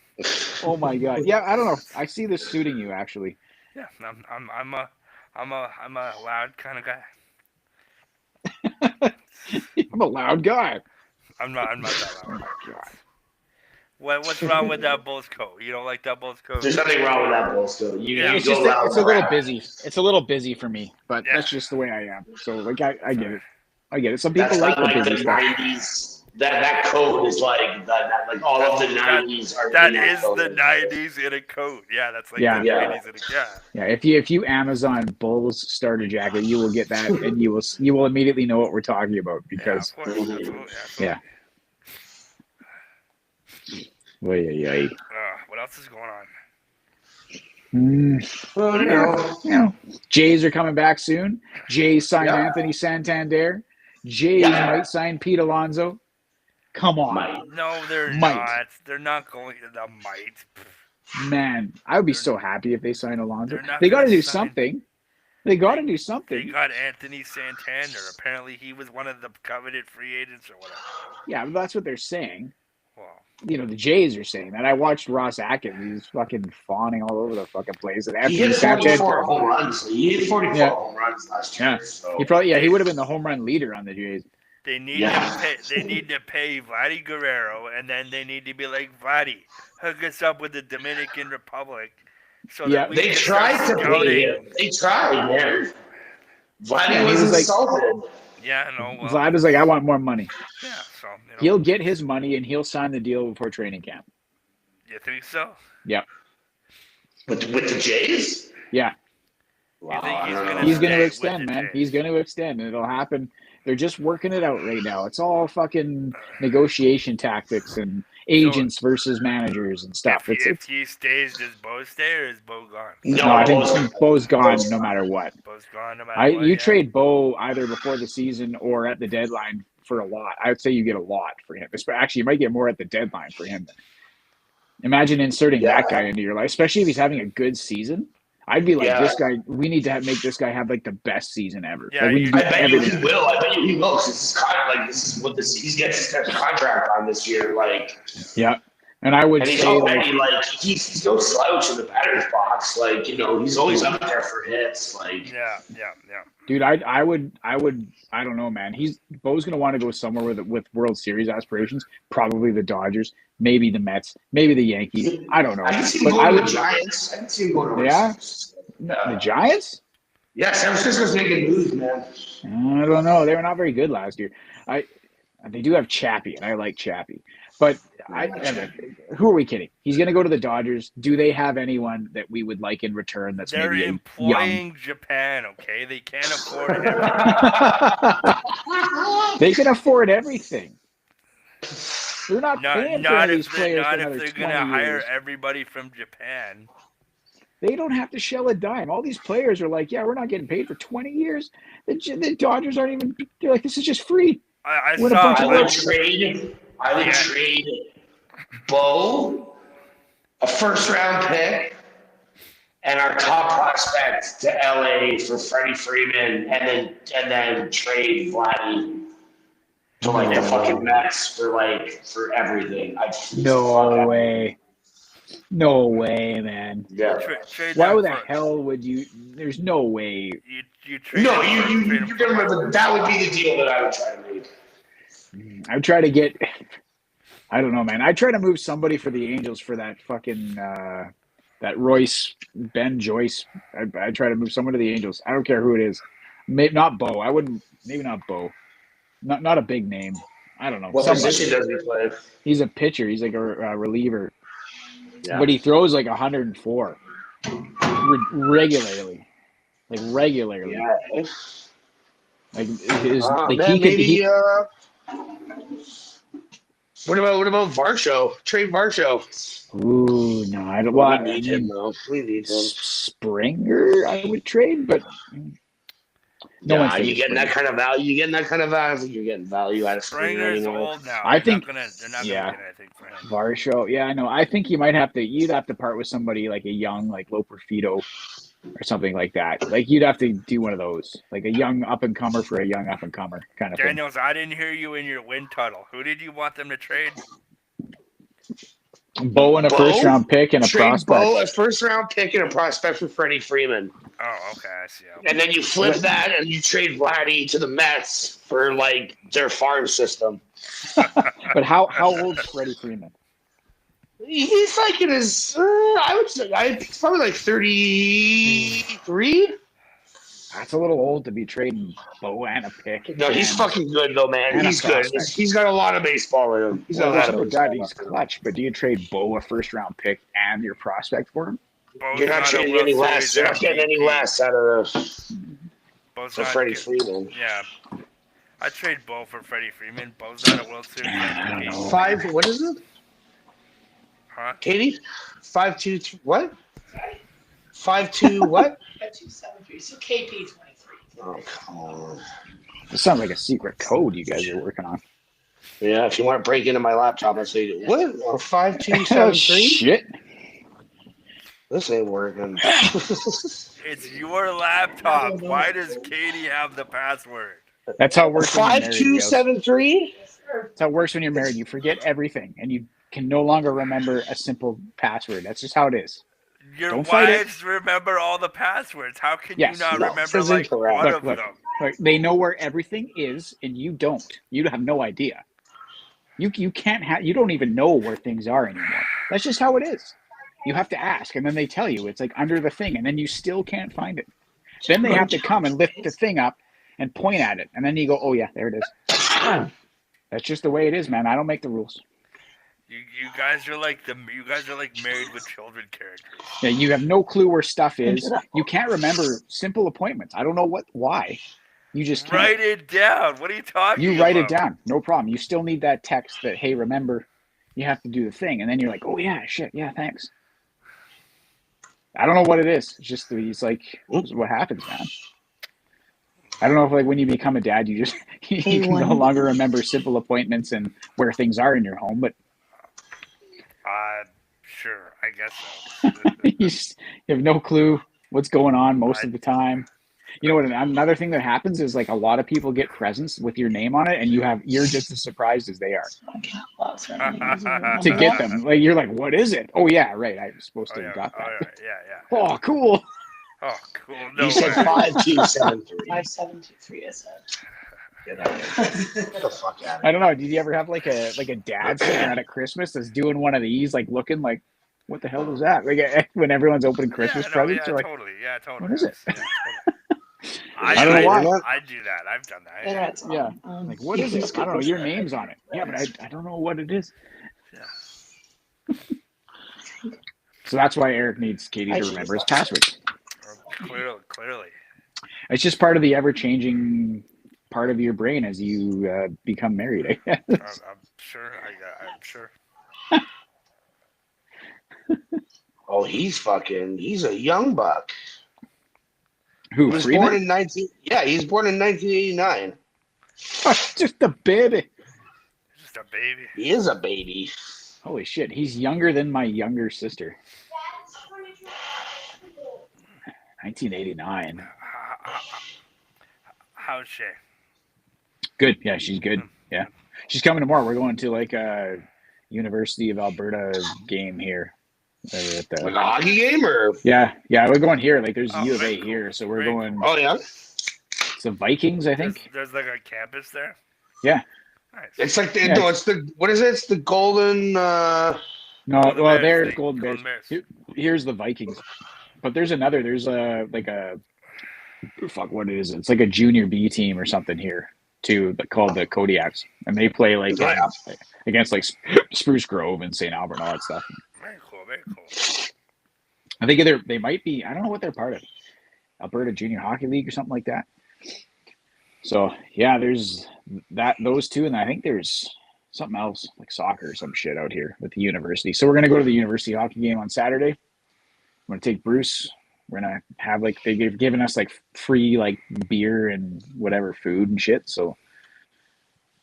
Oh my god. Yeah, I don't know. I see this suiting you actually. Yeah, I'm a loud kind of guy. I'm a loud guy. I'm not that Oh loud. my god. What's wrong with that Bulls coat? You don't like that Bulls coat? There's nothing wrong with that bullshit. You, Yeah. you It's go just loud it's a little crap. busy. It's a little busy for me, but Yeah. that's just the way I am. So like I get it. I get it. Some That's people like not the like the busy stuff. '90s. That code is like that. Like all of the '90s are. That in is code. the '90s in a coat. Yeah, that's like Yeah. the Yeah. '90s in a yeah. Yeah, if you Amazon Bulls starter jacket, you will get that, and you will immediately know what we're talking about because Yeah, of course, absolutely. Yeah. Oy. What else is going on? Well, You know, Jays are coming back soon. Jays signed Yeah. Anthony Santander. Jays Yeah. might sign Pete Alonso. Come on, Might. No, they're Might. not. They're not going to the might. man. I would be so happy if they sign Alonso. They're not They got to gonna do sign- something. They got to do They something. got Anthony Santander. Apparently, he was one of the coveted free agents or whatever. Yeah, but that's what they're saying. Well, You know, the Jays are saying that. I watched Ross Atkins. He's fucking fawning all over the fucking place. And He Anthony hit Santander. 44 home runs. He hit 44 Yeah. home runs last year. Yeah. So. He would have been the home run leader on the Jays. they need Yeah. to pay. They need to pay Vladdy Guerrero, and then they need to be like Vladdy, hook us up with the Dominican Republic, so Yeah, that we They can tried start to scouting. pay him. They tried, man. Vladdy Yeah, he was was like- insulted. Yeah, no. Well, Vlad was like, I want more money. yeah. So you know, He'll get his money and he'll sign the deal before training camp. you think so? With the Jays? Yeah. You think I he's don't know. gonna He's going stay to with extend, the man. Jays? He's going to extend. It'll happen. They're just working it out right now. It's all fucking negotiation tactics and agents versus managers and stuff. If he stays, does Bo stay or is Bo gone? No, I Bo's- think Bo's gone Bo's no gone. matter what. Bo's gone no matter what. You yeah. trade Bo either before the season or at the deadline for a lot. I would say you get a lot for him. Actually, you might get more at the deadline for him. Imagine inserting that guy into your life, especially if he's having a good season. I'd be like, Yeah. this guy. We need to make this guy have like the best season ever. Yeah, Like, we you- need I to do bet you everything. he will. I bet you he will. 'Cause this is kind of like this is what he gets his kind of contract on this year. Like, Yeah, and I would and he's say already like, like he's no slouch in the batter's box. Like, you know, he's always up there for hits. Like, Yeah. dude, I would. I don't know, man. Bo's gonna want to go somewhere with World Series aspirations. Probably the Dodgers, maybe the Mets, maybe the Yankees. I don't know, I can see him but I going to would. the Giants. I can see him going to Yeah? Yeah. The Giants? Yeah, San Francisco's making moves, man. I don't know. They were not very good last year. They do have Chappie, and I like Chappie. But who are we kidding? He's going to go to the Dodgers. Do they have anyone that we would like in return that's They're maybe employing Japan, okay? They can't afford everything. They can afford everything. They're not paying for Not these if players for they're another going 20 to hire years. everybody from Japan. They don't have to shell a dime. All these players are like, yeah, we're not getting paid for 20 years. The Dodgers aren't even. They're like, this is just free. I Win a saw. bunch I of would votes. trade. I would Yeah. trade Bo, a first-round pick, and our top prospect to LA for Freddie Freeman, and then trade Vladdy to like the fucking Mets for everything. No way. No way, man. Yeah. Trade Why them the for- hell would you? There's no way. You trade No, them for- you trade them you for- can remember that would be the deal that I would try to make. I try to get. I don't know, man. I try to move somebody for the Angels for that fucking that Royce Ben Joyce. I try to move someone to the Angels. I don't care who it is. Maybe not Bo. I wouldn't. Maybe not Bo. Not a big name. I don't know. What Somebody. position does he play? He's a pitcher. He's like a reliever, Yeah. but he throws like 104 regularly. Like regularly. Yeah. Like his. Like Man, he could. maybe. What about Varsho? Trade Varsho. Ooh, no, I don't. Well, We I need him mean, though. We need him. Springer, I would trade, but no one's Yeah, taking you getting that Springer. kind of value? You getting that kind of value? You're getting value out of Springer Springer's anyway. old now. I think- they're not yeah. gonna get anything for him. Varsho, yeah, I know. I think you might have to. You'd have to part with somebody like a young, like Loper Fido, or something like that. Like you'd have to do one of those, like a young up and comer for a young up and comer kind of thing. Daniels, I didn't hear you in your win tunnel. Who did you want them to trade? Bo and a Bo? first round pick and a Trade prospect. Bo, a first round pick, and a prospect for Freddie Freeman. Oh, okay, I see. And then you flip that and you trade Vladdy to the Mets for like their farm system. But how old's Freddie Freeman? He's like in his, I would say, he's probably like 33. That's a little old to be trading Bo and a pick. No, he's and- fucking good though, man. and a He's good. prospect. He's got a lot of baseball in him. He's got Well, a there's lot no of doubt baseball. he's clutch, but do you trade Bo a first round pick and your prospect for him? Bo's You're not a trading World any Series less. You're not getting any MVP. less out of Bo's for not Freddie get- Freeman. Yeah. I trade Bo for Freddie Freeman. Bo's not a World Series I don't MVP. know. 5, what is it? Huh? Katie? 5-2, what? 5-2, what? 5273. So KP 23. Oh, come on. It sounds like a secret code you guys are working on. Yeah, if you want to break into my laptop, I'll say, what? Oh, 5273? shit. This ain't working. It's your laptop. Why does Katie have the password? That's how it works when you're married. Ghost. 5273? Yes, sir. That's how it works when you're married. You forget everything, and you can no longer remember a simple password. That's just how it is. Your Don't fight it. wives remember all the passwords. How can Yes. you not No, remember this is like incorrect. one Look, of look. them? Like, they know where everything is, and you don't. You have no idea. You can't have. You don't even know where things are anymore. That's just how it is. You have to ask, and then they tell you it's like under the thing, and then you still can't find it. Then they have to come and lift the thing up and point at it, and then you go, "Oh yeah, there it is." That's just the way it is, man. I don't make the rules. You guys are like married with children characters. Yeah, you have no clue where stuff is. You can't remember simple appointments. I don't know why. You just can't. Write it down. What are you talking You about? write it down, no problem. You still need that text that, hey, remember, you have to do the thing, and then you're like, oh yeah, shit, yeah, thanks. I don't know what it is. It's just it's like this is what happens, man. I don't know if like when you become a dad, you just you can no longer remember simple appointments and where things are in your home, but Sure, I guess so. you have no clue what's going on most of the time. You know what? Another thing that happens is like a lot of people get presents with your name on it, and you're just as surprised as they are to get them. Like you're like, what is it? Oh yeah, right. I was supposed to have got that. Yeah. Oh, cool. Oh, cool. No You said way. 5273. 5723 is Get the fuck out of I don't know. Did you ever have like a dad sitting around at Christmas that's doing one of these, like looking like, what the hell was that? Like when everyone's opening Christmas presents, yeah, you're like, totally. Yeah, totally. what is it? Yeah, totally. I don't know why. I do that. I've done that. Internet's Yeah. on. Like, what is it? I don't know. Your name's on it. Yeah, but I don't know what it is. Yeah. So that's why Eric needs Katie to remember his passwords. Clearly. It's just part of the ever-changing part of your brain as you become married. I guess. I'm sure. I'm sure. Oh, he's a young buck. Who? He was Freeman? born in 19. Yeah, he was born in 1989. Just a baby. Just a baby. He is a baby. Holy shit! He's younger than my younger sister. 1989. How's she? Good. Yeah, she's good. Yeah, she's coming tomorrow. We're going to like a University of Alberta game here. At the, Like a hockey game, or yeah, we're going here. Like there's Oh, U of very A cool. here, so we're Very going. oh yeah, It's the Vikings, I think. There's like a campus there. Yeah. Nice. it's like Yeah. no, it's the what is it? It's the Golden. No, Golden well, Bears, there's the Golden Golden Bears. Bears. Here's the Vikings, but there's another. There's like a fuck. What is it? It's like a junior B team or something here too, but called the Kodiaks, and they play like Yeah. against like Spruce Grove and St. Albert and all that stuff. Very cool. Very cool. I think they might be. I don't know what they're part of. Alberta Junior Hockey League or something like that. So yeah, there's those two, and I think there's something else like soccer or some shit out here with the university. So we're gonna go to the university hockey game on Saturday. I'm gonna take Bruce. We're gonna have like they've given us like free like beer and whatever food and shit. So,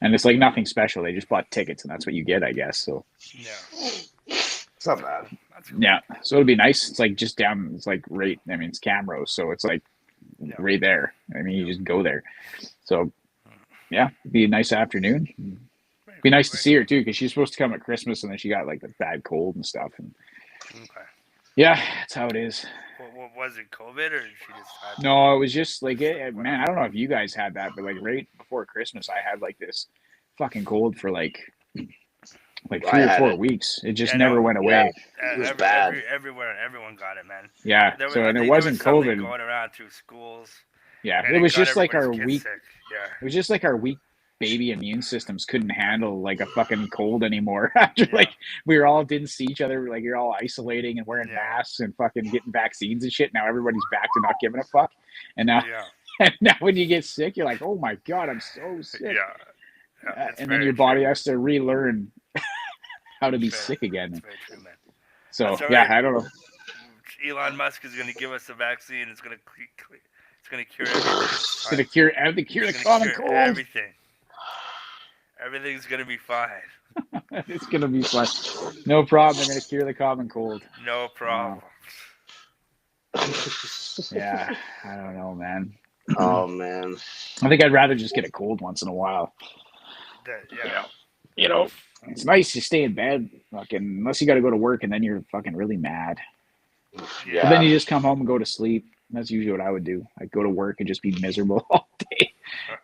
and it's like nothing special. They just bought tickets, and that's what you get, I guess. So Yeah. It's not bad. That's cool. yeah, so it'll be nice. It's like just down. It's like right. I mean, it's Camrose, so it's like Yeah. right there. I mean, you just go there. So yeah, it'd be a nice afternoon. Very Be cool, nice to very see her too, because she's supposed to come at Christmas, and then she got like a bad cold and stuff. And cool. Okay. yeah, that's how it is. What was it? COVID or did she just had? No, it was just like man. I don't know if you guys had that, but like right before Christmas, I had like this fucking cold for like I 3 or had 4 it. weeks. It just Yeah, never no, went away. It was bad. Everywhere, everyone got it, man. Yeah. There was, So I and it think there wasn't was something COVID. going around through schools. Yeah, and it was got just like our everybody's kids weak. sick. Yeah. It was just like our weak baby immune systems couldn't handle like a fucking cold anymore. After Yeah. like we were all didn't see each other, like you're all isolating and wearing Yeah. masks and fucking getting vaccines and shit. Now everybody's back to not giving a fuck. And now, Yeah. and now when you get sick, you're like, oh my god, I'm so sick. Yeah. It's And then very your body true. has to relearn how to be Fair. sick again. It's very true, man. So That's all yeah, right. I don't know. Elon Musk is going to give us a vaccine. It's going to cure everything. It's gonna cure the It's gonna common cure cold. Everything. Everything's going to be fine. It's gonna be fun. No problem. They're gonna cure the common cold. No problem. Yeah, I don't know, man. Oh man. I think I'd rather just get a cold once in a while. Yeah. You know, it's nice to stay in bed, fucking, unless you got to go to work, and then you're fucking really mad. But Yeah. then you just come home and go to sleep. That's usually what I would do. I'd go to work and just be miserable all day,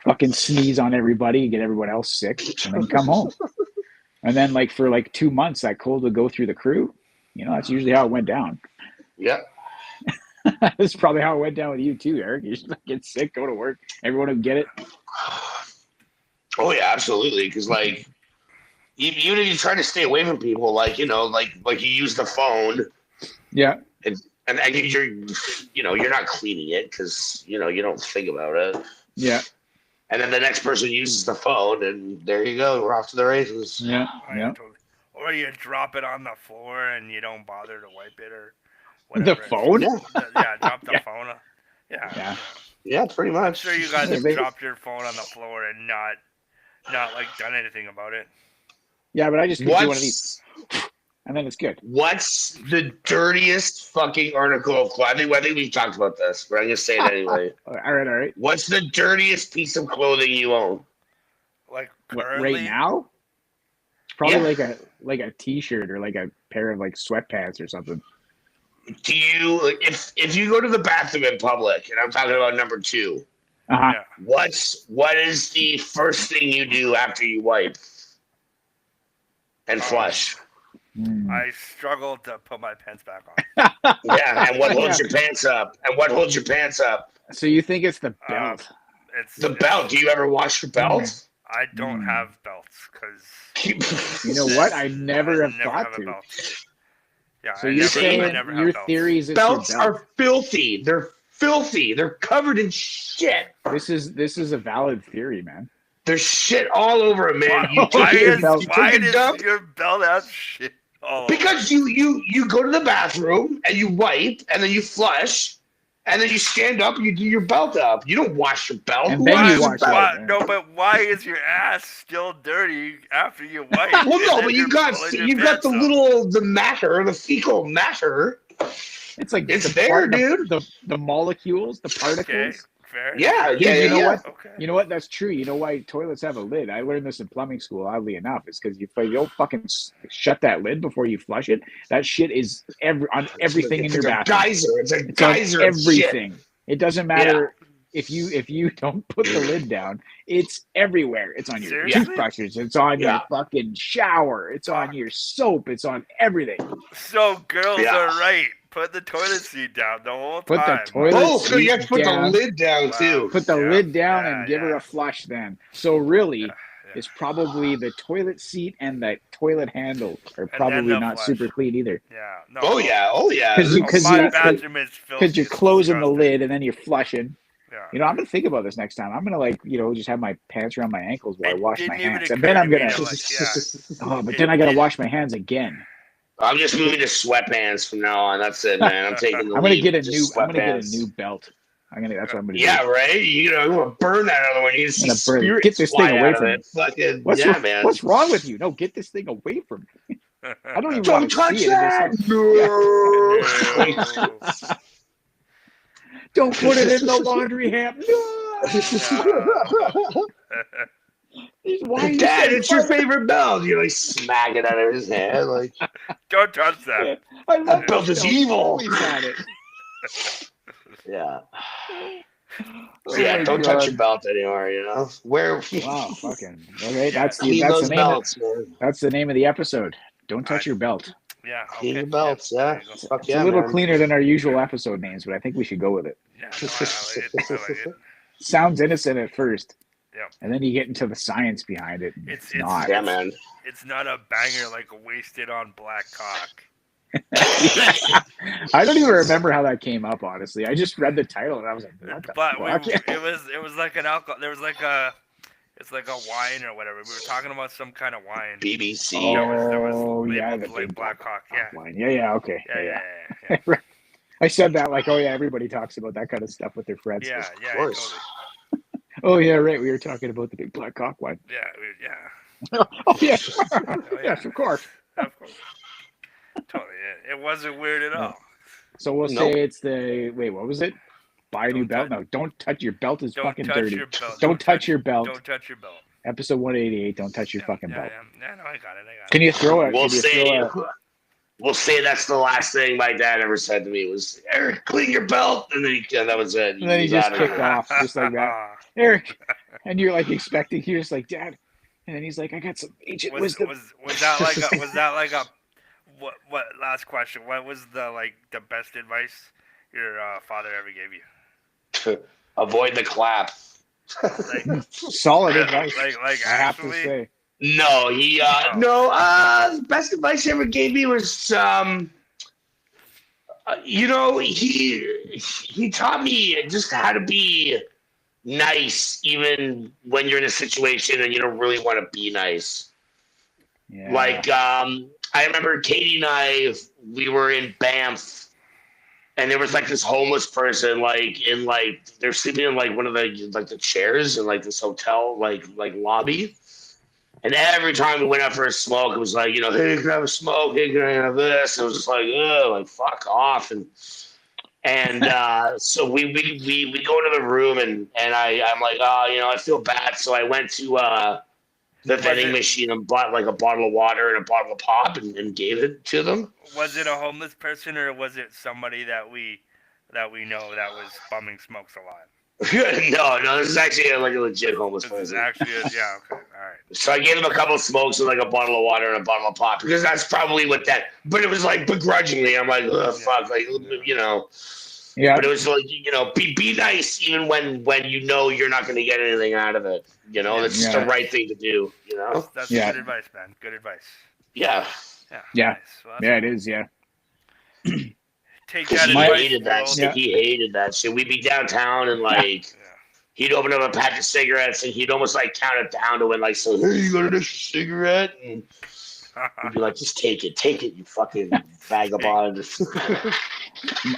fucking sneeze on everybody, get everyone else sick, and then come home. And then, like for like 2 months, that cold would go through the crew. You know, that's usually how it went down. Yeah. That's probably how it went down with you too, Eric. You just get sick, go to work, everyone would get it. Oh yeah, absolutely. Because like, even if you try to stay away from people, like you know, like you use the phone, Yeah, and you're not cleaning it because you don't think about it. yeah, And then the next person uses the phone, and there you go. We're off to the races. yeah, yeah. Totally. Or you drop it on the floor and you don't bother to wipe it or The whatever. phone? Yeah, Yeah, drop the Yeah. phone. Yeah. Yeah. yeah, pretty I'm much. sure you guys Yeah, have they- dropped your phone on the floor and not like done anything about it. Yeah, but I just could do one of these, What's and then it's good. what's the dirtiest fucking article of clothing? I think we've talked about this, but I'm gonna say it anyway. All right. What's the dirtiest piece of clothing you own? Like What, currently, right now? Probably Yeah. like a t-shirt or like a pair of like sweatpants or something. Do you if you go to the bathroom in public, and I'm talking about number 2, Uh-huh. Yeah. what is the first thing you do after you wipe and flush? Mm. I struggled to put my pants back on. Yeah, and what holds Yeah. your pants up? And what holds your pants up? So you think it's the belt? It's The belt. Do you ever wash your belt? I don't have belts because You know what? I never have thought have a to. belt. Yeah, So I you're never, saying I never your have belts. theory is it's Belts your belt. are filthy. They're filthy. They're covered in shit. This is a valid theory, man. There's shit all over it, man. You Why take your is belt. why You take a does dump? your belt have shit all over Because it? you go to the bathroom and you wipe and then you flush and then you stand up and you do your belt up. You don't wash your belt. And Who then washes you your wash belt? it. Why, no, but why is your ass still dirty after you wipe? Well, and no, then but you're you got pulling your you got pants the up? the matter, the fecal matter. It's like It's the there, part, dude. The molecules, the particles. Okay, fair. Yeah, Dude, you know yeah. what? Okay. You know what? That's true. You know why toilets have a lid? I learned this in plumbing school. Oddly enough, it's because you don't fucking shut that lid before you flush it. That shit is on everything in It's your like a bathroom. geyser. It's a It's on geyser of shit. everything. It doesn't matter if you don't put the lid down. It's everywhere. It's on your Seriously? toothbrushes. It's on your Yeah. fucking shower. It's on your soap. It's on everything. So girls Yeah. are right. Put the toilet seat down the whole Put the time. toilet Oh, so you have seat to put down. the lid down Wow. too. Put the Yeah, lid down yeah, and give her yeah. a flush then. So really, Yeah. it's probably the toilet seat and the toilet handle are then probably the not flush. super clean either. Yeah. No. Oh yeah. Because you- Oh, 'cause my you- bathroom is filthy. Because you're It's closing the disgusting. lid and then you're flushing. Yeah. You know, I'm gonna think about this next time. I'm gonna just have my pants around my ankles while I It wash my didn't even hands, and occur then to I'm me gonna. to, like, yeah. Oh, but then I gotta wash my hands again. I'm just moving to sweatpants from now on. That's it, man. I'm taking the I'm gonna lead. get a Just new. I'm gonna get a sweatpants. new belt. That's what I'm gonna do. Yeah, right. You want to burn that other one. You can see I'm gonna burn it. spirits Get this fly thing away out from of me. it. Fucking What's yeah, wrong, man. What's wrong with you? No, get this thing away from me. I don't even Don't want to touch see it. that. Yeah. Don't put it in the laundry hamper. No. Why are you Dad, so it's your funny? favorite belt. You're like, Smack it out of his hand. Like Don't touch that. I love that belt this is belt. evil. Always had it. yeah. Oh Yeah, my don't God. touch your belt anymore, you know? Where Wow, fucking. Okay, Yeah, clean that's those the name. belts, man. That's the name of the episode. Don't touch your belt. Yeah. Clean Okay. your belts, yeah. There you go. Fuck It's yeah, a little man. cleaner than our usual episode names, but I think we should go with it. Yeah. No, I like it. I like it. Sounds innocent at first. Yeah. And then you get into the science behind it. It's not. Yeah, man. It's not a banger like wasted on black cock. I don't even remember how that came up, honestly. I just read the title and I was like, what the But fuck? it was like an alcohol. There was like a, it's like a wine or whatever. We were talking about some kind of wine. BBC. There was Oh, yeah, labeled the like big Black Hawk. Yeah. Wine. Yeah, okay. Yeah. I said that like, oh yeah, everybody talks about that kind of stuff with their friends. Yeah. Of Yeah. course. Totally. Oh yeah, right. We were talking about the big black cock wine. Yeah. Yeah. Oh yeah. yeah. Yes, of course. Of course. Totally. It wasn't weird at all. So we'll Nope. say it's the what was it? Buy a new Don't belt? touch- No, don't touch your belt is Don't fucking touch dirty. your belt. Don't touch your belt. Don't touch your belt. Episode 188, don't touch your fucking belt. Yeah, no, I got it. Can you throw it? We'll Can you say throw we'll say that's the last thing my dad ever said to me was Eric, clean your belt, and then that was it. And then he was just out of kicked here. off just like that. Eric, and you're like expecting, you're just like, Dad, and then he's like, I got some ancient Was wisdom. that like a what last question? What was the best advice your father ever gave you? Avoid the clap. Like, Solid advice. like I have to actually. say. No, he the best advice he ever gave me was he taught me just how to be nice even when you're in a situation and you don't really want to be nice. Yeah. Like I remember Katie and we were in Banff and there was like this homeless person they're sleeping in like one of the chairs in like this hotel like lobby. And every time we went out for a smoke, it was like, hey, can I have a smoke? Hey, can I have this? It was just like, oh, like fuck off. And so we go into the room and I'm like, oh, I feel bad. So I went to the vending machine and bought like a bottle of water and a bottle of pop and gave it to them. Was it a homeless person or was it somebody that we know that was bumming smokes a lot? No, this is actually like a legit homeless This is person. actually yeah, okay, all right. So I gave him a couple of smokes and like a bottle of water and a bottle of pop because that's probably what that. But it was like begrudgingly. I'm like, oh fuck, like Yeah. But it was like, be nice even when you know you're not going to get anything out of it. It's just the right thing to do. That's Yeah. good advice, man. Good advice. Yeah. Yeah. Nice. Well, that's Yeah, it cool. is. Yeah. Take Because that he advice. hated that world. shit. Yeah. He hated that shit. We'd be downtown and like he'd open up a pack of cigarettes and he'd almost like count it down to when like, so hey, you got an extra cigarette? And we'd be like, just take it, you fucking vagabond.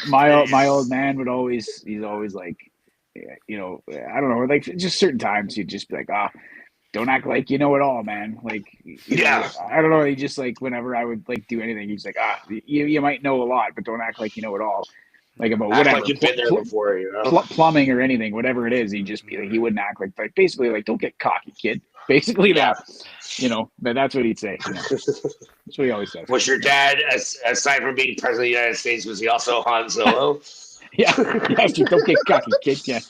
My old man would always, he's always like, I don't know, like just certain times he'd just be like, don't act like you know it all, man. Like, I don't know. He just like, whenever I would like do anything, he's like, you might know a lot, but don't act like you know it all. Like about Act whatever, like you've been there before, plumbing or anything, whatever it is, he'd just be like, he wouldn't act like basically like, don't get cocky, kid. Basically that, but that's what he'd say. That's what he always says. Was your dad, aside from being president of the United States, was he also Han Solo? Yeah, don't get cocky, kid. Yeah,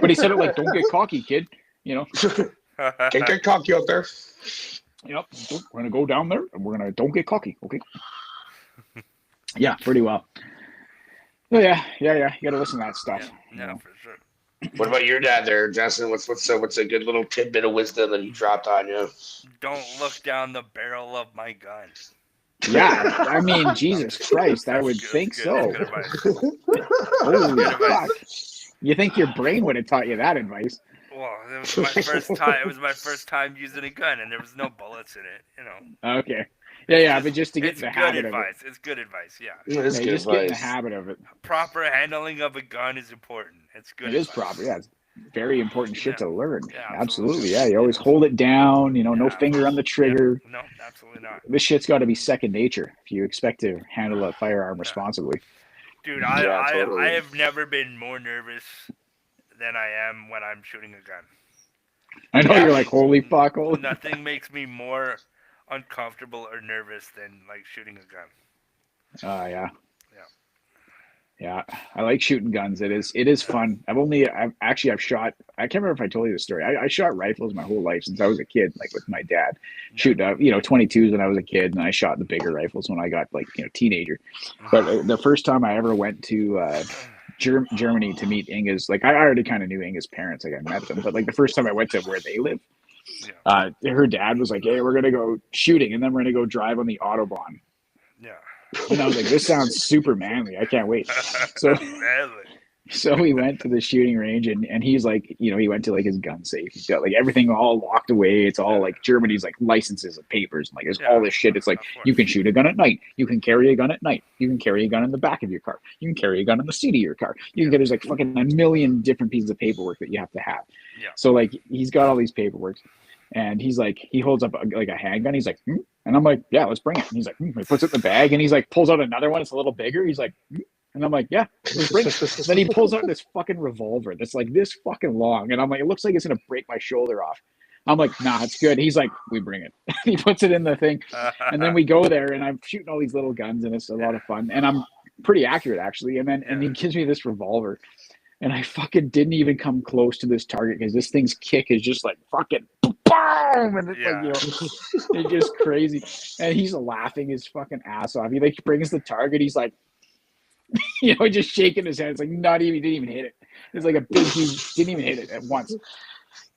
but he said it like, don't get cocky, kid. Can't get cocky out there. Yep, we're gonna go down there and don't get cocky, okay? Yeah, pretty well. Oh yeah. You gotta listen to that stuff. Yeah, for sure. What about your dad there, Justin? What's a good little tidbit of wisdom that he dropped on you? Don't look down the barrel of my gun. Yeah, I mean, Jesus Christ, I would think so. Holy fuck! You think your brain would have taught you that advice? Well, it was my first time. It was my first time using a gun, and there was no bullets in it. Okay. Yeah, but just to get It's in the good habit advice. of it. It's good advice. Yeah. That's Yeah, good just get in the advice. habit of it. Proper handling of a gun is important. It's good. It is advice. proper. Yeah, it's very important shit to learn. Yeah, absolutely. absolutely. Yeah, you always hold it down. No Yeah. finger on the trigger. No, absolutely not. This shit's got to be second nature if you expect to handle a firearm responsibly. Dude, totally. I have never been more nervous than I am when I'm shooting a gun. I know you're like, holy fuck, holy. Nothing makes me more uncomfortable or nervous than like shooting a gun. Yeah, I like shooting guns. It is fun. I've shot. I can't remember if I told you the story. I shot rifles my whole life since I was a kid, like with my dad, shooting up, 22s when I was a kid, and I shot the bigger rifles when I got like teenager. But the first time I ever went to Germany to meet Inga's, like I already kind of knew Inga's parents, like I met them, but like the first time I went to where they live, her dad was like, "Hey, we're gonna go shooting, and then we're gonna go drive on the Autobahn." Yeah. And I was like, "This sounds super manly. I can't wait." So, so we went to the shooting range, and he's like, he went to like his gun safe. He's got like everything all locked away. It's all like Germany's like licenses and papers, and like there's all this shit. It's like you can shoot a gun at night. You can carry a gun at night. You can carry a gun in the back of your car. You can carry a gun in the seat of your car. You can get there's like fucking a million different pieces of paperwork that you have to have. Yeah. So like he's got all these paperwork. And he's like, he holds up like a handgun. He's like, and I'm like, yeah, let's bring it. And he's like, he puts it in the bag, and he's like, pulls out another one. It's a little bigger. He's like, and I'm like, yeah, let's bring it. Then he pulls out this fucking revolver that's like this fucking long, and I'm like, it looks like it's gonna break my shoulder off. I'm like, nah, it's good. He's like, we bring it. He puts it in the thing, and then we go there, and I'm shooting all these little guns, and it's a lot of fun, and I'm pretty accurate actually. And then and he gives me this revolver. And I fucking didn't even come close to this target because this thing's kick is just like fucking boom, and it's like, it's just crazy. And he's laughing his fucking ass off. He like brings the target. He's like, just shaking his head. It's like didn't even hit it. It's like a big, huge, didn't even hit it at once.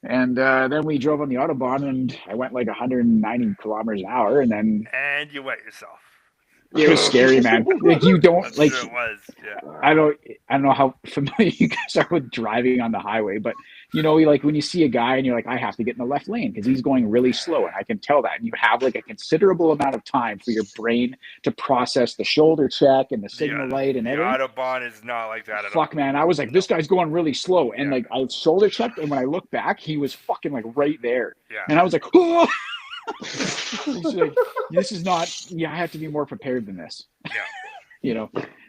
And then we drove on the Autobahn, and I went like 190 kilometers an hour, and then you wet yourself. it was scary, man. Like you don't I'm like. sure it was. Yeah. I don't know how familiar you guys are with driving on the highway, but like when you see a guy and you're like, I have to get in the left lane because he's going really slow, and I can tell that. And you have like a considerable amount of time for your brain to process the shoulder check and the signal light and everything. The Autobahn is not like that at all. Fuck, man. I was like, this guy's going really slow. And like I shoulder checked, and when I looked back, he was fucking like right there. Yeah. And I was like, oh! Like, this is not, I have to be more prepared than this. Yeah.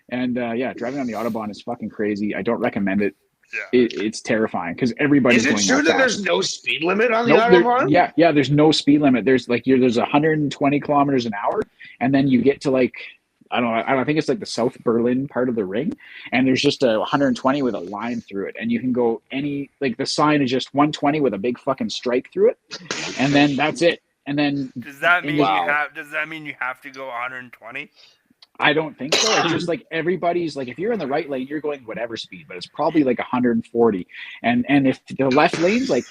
And driving on the Autobahn is fucking crazy. I don't recommend it. Yeah. It's terrifying because everybody's going Is it true that fast. there's no speed limit on the Nope, Autobahn? yeah, there's no speed limit. There's there's 120 kilometers an hour, and then you get to like I don't think it's like the South Berlin part of the ring, and there's just a 120 with a line through it, and you can go the sign is just 120 with a big fucking strike through it, and then that's it. And then Does that mean you have to go 120? I don't think so. It's just like everybody's like, if you're in the right lane, you're going whatever speed, but it's probably like 140. And if the left lane's like,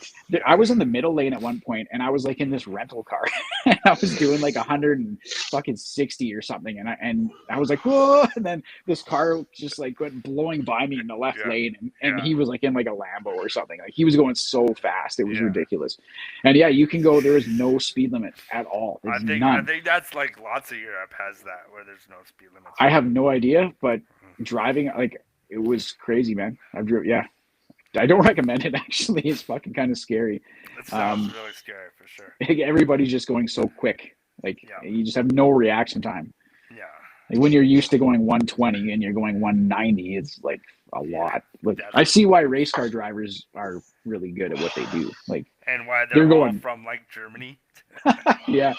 I was in the middle lane at one point, and I was like in this rental car, and I was doing like 160 or something, and I was like, whoa! And then this car just like went blowing by me in the left lane, and he was like in like a Lambo or something. Like he was going so fast, it was ridiculous. And yeah, you can go. There is no speed limit at all. There's none. I think that's like lots of Europe has that where there's no speed limits. I have no idea, but driving, like, it was crazy, man. I don't recommend it, actually. It's fucking kind of scary. It sounds really scary for sure. Everybody's just going so quick. Like, you just have no reaction time. Yeah. Like, when you're used to going 120 and you're going 190, it's like a lot. Like, I see why race car drivers are really good at what they do. Like, and why they're going from like Germany. Yeah.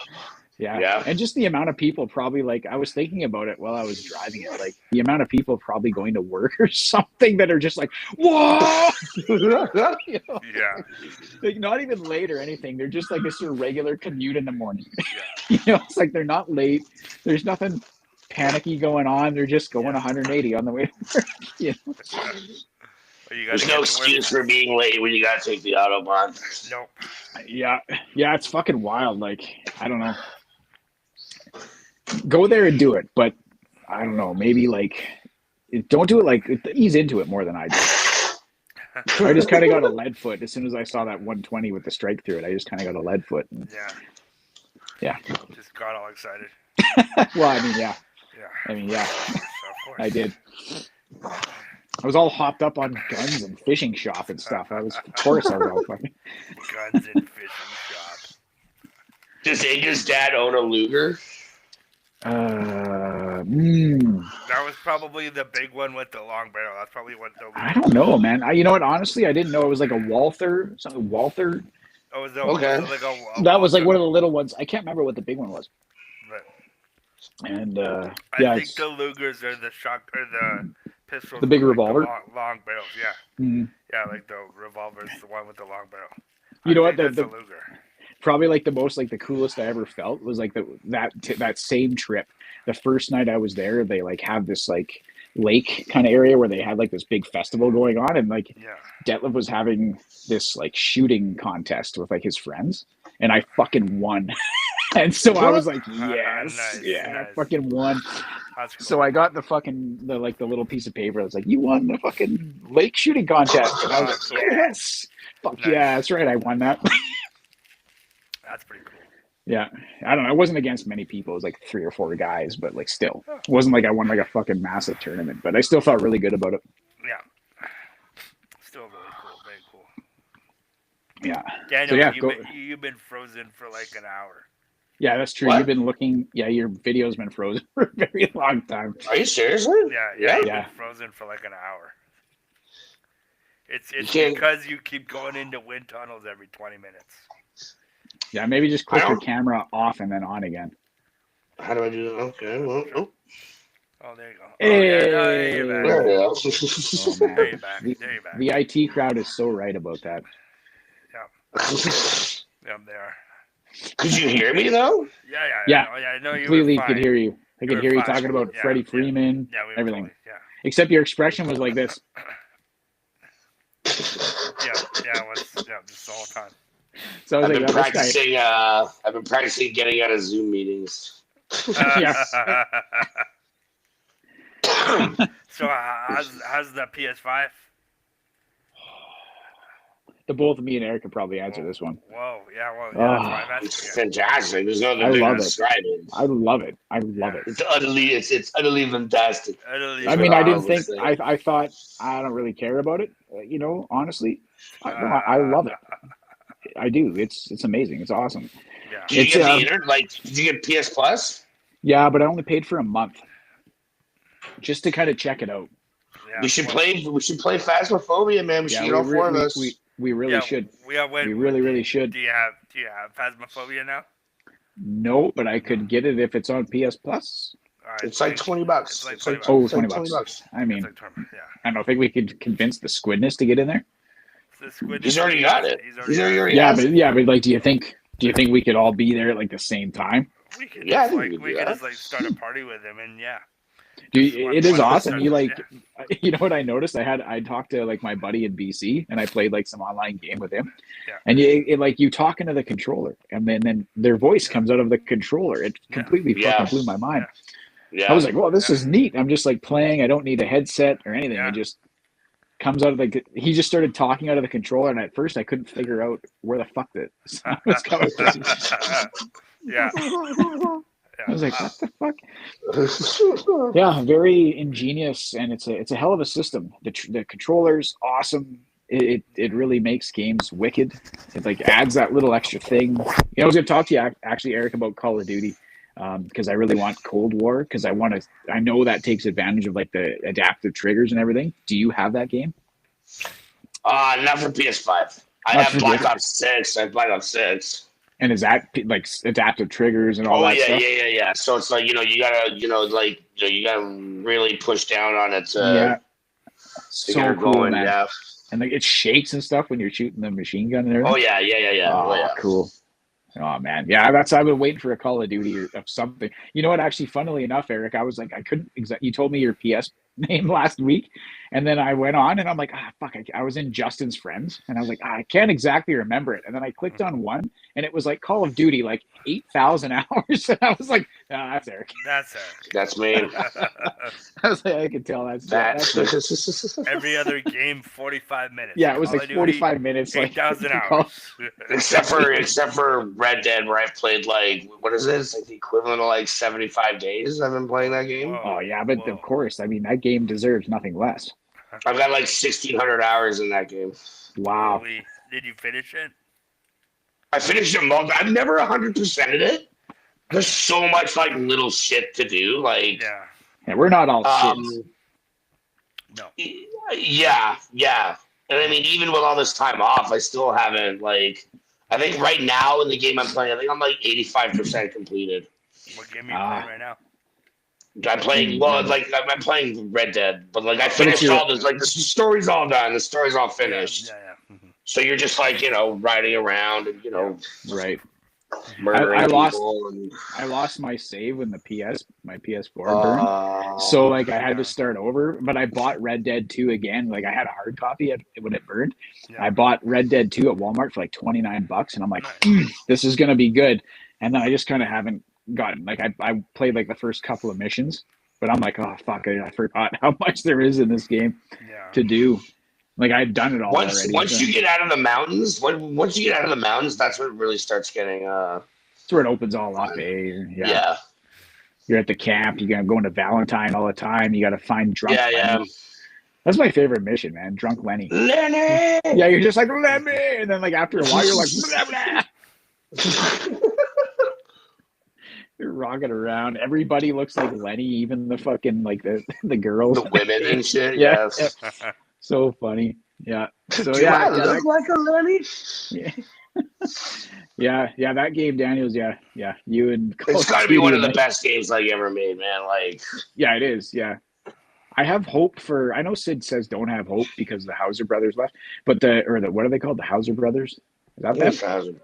And just the amount of people probably, like, I was thinking about it while I was driving it, like the amount of people probably going to work or something that are just like, whoa! You know? Yeah. Like, not even late or anything. They're just like a sort of regular commute in the morning. You know, it's like they're not late. There's nothing panicky going on. They're just going 180 on the way to work. You know? There's no excuse for being late when you got to take the Autobahn. Nope. Yeah, it's fucking wild. Like, I don't know. Go there and do it, but I don't know. Maybe like, don't do it like, ease into it more than I do. I just kind of got a lead foot as soon as I saw that 120 with the strike through it. I just kind of got a lead foot. Yeah. Just got all excited. Well, I mean, yeah. I did. I was all hopped up on guns and fishing shop and stuff. Of course I was all fucking. Guns and fishing shop. Does Inga's dad own a Luger? That was probably the big one with the long barrel. That's probably what the. I don't know, man. You know what? Honestly, I didn't know it was like a Walther. Something Walther. Oh, was okay. Was like that was like one of the little ones. I can't remember what the big one was. But and I think the Lugers are the shock or the pistols. The big revolver. The long barrels, yeah. Mm-hmm. Yeah, like the revolver's the one with the long barrel. You know what? The Luger. Probably like the most, like the coolest I ever felt was like that same trip. The first night I was there, they like have this like lake kind of area where they had like this big festival going on, and like Detlef was having this like shooting contest with like his friends, and I fucking won. And so I was like, yes, I fucking won. That's cool. So I got the little piece of paper that's like, you won the fucking lake shooting contest. And I was like, yes, fuck yeah, that's right, I won that. That's pretty cool. Yeah, I don't know. I wasn't against many people. It was like 3 or 4 guys, but like still, it wasn't like I won like a fucking massive tournament. But I still felt really good about it. Yeah, still really cool, very cool. Yeah. Daniel, so you've been frozen for like an hour. Yeah, that's true. What? You've been looking. Yeah, your video's been frozen for a very long time. Are you seriously? Yeah. You've been frozen for like an hour. It's because you keep going into wind tunnels every 20 minutes. Yeah, maybe just click your camera off and then on again. How do I do that? Okay, well, Oh, there you go. Hey. You're back. there you go. Oh, man. There you're back. The IT crowd is so right about that. Yeah, they are. Could you hear me though? Yeah. I know you Completely were could hear you. I could hear you talking about Freddie Freeman, everything. Except your expression was like this. Just the whole time. So I was I've been practicing getting out of Zoom meetings. Yes. So how's the PS5? Both me and Eric could probably answer this one. Whoa, that's why I'm asking. It's fantastic. There's no other way to describe it. I love it. It's utterly fantastic. I mean, I didn't think. I thought I don't really care about it. You know, honestly, I love it. I do. It's amazing. It's awesome. Yeah. Did you get did you get PS Plus? Yeah, but I only paid for a month just to kind of check it out. Yeah. We should play Phasmophobia, man. We should get all 4 of us. We really should. We really should. Do you have Phasmophobia now? No, but I could get it if it's on PS Plus. Right, it's like $20. It's like $20. $20. I mean, I don't think we could convince the Squidness to get in there. He's already got it. But like, do you think we could all be there at like the same time? We could just start a party with him, and It is awesome. You Yeah. like, you know what I noticed? I talked to like my buddy in BC, and I played like some online game with him. Yeah. And like you talk into the controller, and then their voice comes out of the controller. It Yeah. completely Yeah. fucking blew my mind. Yeah. I was like, "Well, this Yeah. is neat." I'm just like playing. I don't need a headset or anything. Yeah. It just comes out of the. He just started talking out of the controller, and at first I couldn't figure out where the fuck the sound was coming from. Yeah. I was like, "What the fuck?" Yeah, very ingenious, and it's a hell of a system. The controller's awesome. It really makes games wicked. It like adds that little extra thing. I was going to talk to you actually, Eric, about Call of Duty because I really want Cold War because I know that takes advantage of like the adaptive triggers and everything. Do you have that game? Not for PS5. I Not have for Black PS5. Ops 6. I have Black Ops 6. And is that like adaptive triggers and all Oh that yeah, stuff? yeah. So it's like you gotta you gotta really push down on it to Yeah. to get her So cool, going. man. Yeah. And like it shakes and stuff when you're shooting the machine gun and everything. Oh yeah. Oh, Oh yeah. cool. Oh man, yeah. I've been waiting for a Call of Duty or of something. You know what? Actually, funnily enough, Eric, I was like, I couldn't. You told me your PS name last week, and then I went on and I'm like, fuck. I was in Justin's friends, and I was like, I can't exactly remember it. And then I clicked on one, and it was like Call of Duty, like 8,000 hours. And I was like, that's Eric. That's That's me. it. I was like, I could tell that's Every other game, 45 minutes. yeah. It was Call like of Duty, 45 minutes. Like 8,000 Call- hours. except for Red Dead, where I've played like what is it? It's like the equivalent of like 75 days. I've been playing that game. Whoa. Oh yeah, but Whoa. of course, I mean that game deserves nothing less. I've got like 1,600 hours in that game. Wow. Holy- Did you finish it? I finished it I've never 100%ed it. There's so much like little shit to do. Like Yeah. Yeah, we're not all shits. No. yeah. And I mean, even with all this time off, I still haven't like. I think right now in the game I'm playing, I think I'm like 85% completed. What game are you playing right now? I'm playing I'm playing Red Dead, but like I finished your- all this. Like the story's all done, the story's all finished. Yeah. Mhm. So you're just like riding around and Right. murdering I lost- people. And, I lost my save when my PS4 burned. So like I had to start over, but I bought Red Dead 2 again. Like I had a hard copy when it burned. Yeah. I bought Red Dead 2 at Walmart for like $29, and I'm like, this is gonna be good. And then I just kind of haven't gotten like I played like the first couple of missions, but I'm like, oh fuck, I forgot how much there is in this game Yeah. to do. Like I'd done it all once already. so you get out of the mountains, once you get out of the mountains, that's when it really starts getting. that's where it opens all up, eh? Yeah. You're at the camp. You gotta go into Valentine all the time. You gotta find drunk. Yeah. Lenny. That's my favorite mission, man. Drunk Lenny. Lenny. Yeah, you're just like Lenny, and then like after a while, you're like blah, blah. You're rocking around. Everybody looks like Lenny, even the fucking like the girls. The women and shit. Yeah. Yes. So funny. Yeah. So Do yeah, I look like a Lenny? yeah. That game, Daniels. Yeah. You and It's got to be one of the best games like ever made, man. Like, Yeah, it is. Yeah. I have hope for. I know Sid says don't have hope because the Hauser brothers left, but what are they called? The Hauser brothers. Is that them?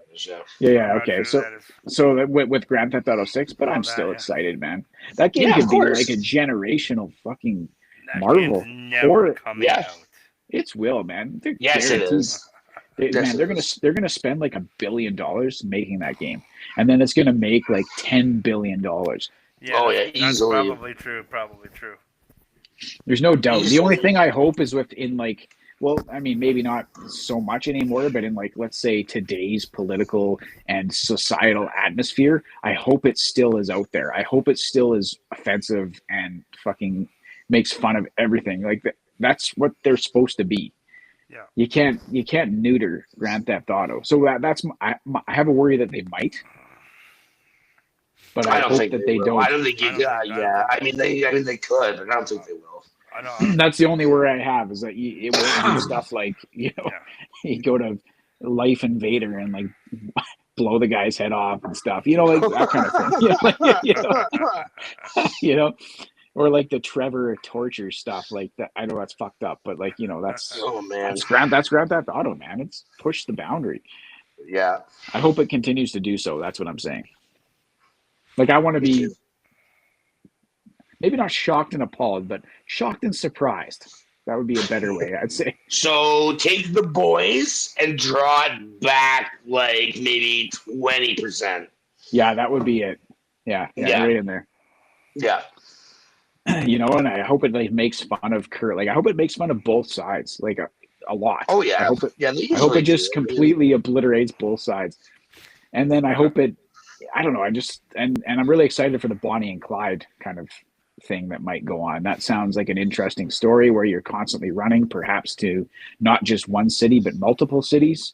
Yeah. Okay. So with Grand Theft Auto 6, but I'm still excited, man. That game Yeah, could of be course. like a generational fucking. That Marvel. game's never Or- coming Yeah. out. It's will, man. They're yes, it guaranteed. is. Man, Yes, they're it they're gonna spend like $1 billion making that game, and then it's gonna make like $10 billion. Yeah, Oh, that's yeah, easily. Probably true. There's no doubt. The Easily. only thing I hope is within like, well, I mean, maybe not so much anymore, but in like, let's say today's political and societal atmosphere, I hope it still is out there. I hope it still is offensive and fucking makes fun of everything. Like that's what they're supposed to be. Yeah. You can't neuter Grand Theft Auto. So that's I have a worry that they might. But I don't hope think that they will. don't. I don't think. I mean, they could, but I don't think they will. I know. That's the only worry I have is that it won't do stuff like you go to Life Invader and like blow the guy's head off and stuff, like that kind of thing. You know, or like the Trevor torture stuff like that. I know that's fucked up, but like that's Oh man. that's Grand Theft Auto, man. It's pushed the boundary. Yeah. I hope it continues to do so. That's what I'm saying. Like I want to be. maybe not shocked and appalled, but shocked and surprised. That would be a better way, I'd say. So take the boys and draw it back like maybe 20%. Yeah, that would be it. Yeah, Yeah. right in there. Yeah. You know, and I hope it like makes fun of Kurt. Like, I hope it makes fun of both sides, like a lot. Oh yeah. I hope it, yeah. They I hope usually it just do. completely obliterates both sides. And then I hope it, I don't know, and I'm really excited for the Bonnie and Clyde kind of thing that might go on. That sounds like an interesting story where you're constantly running, perhaps to not just one city, but multiple cities.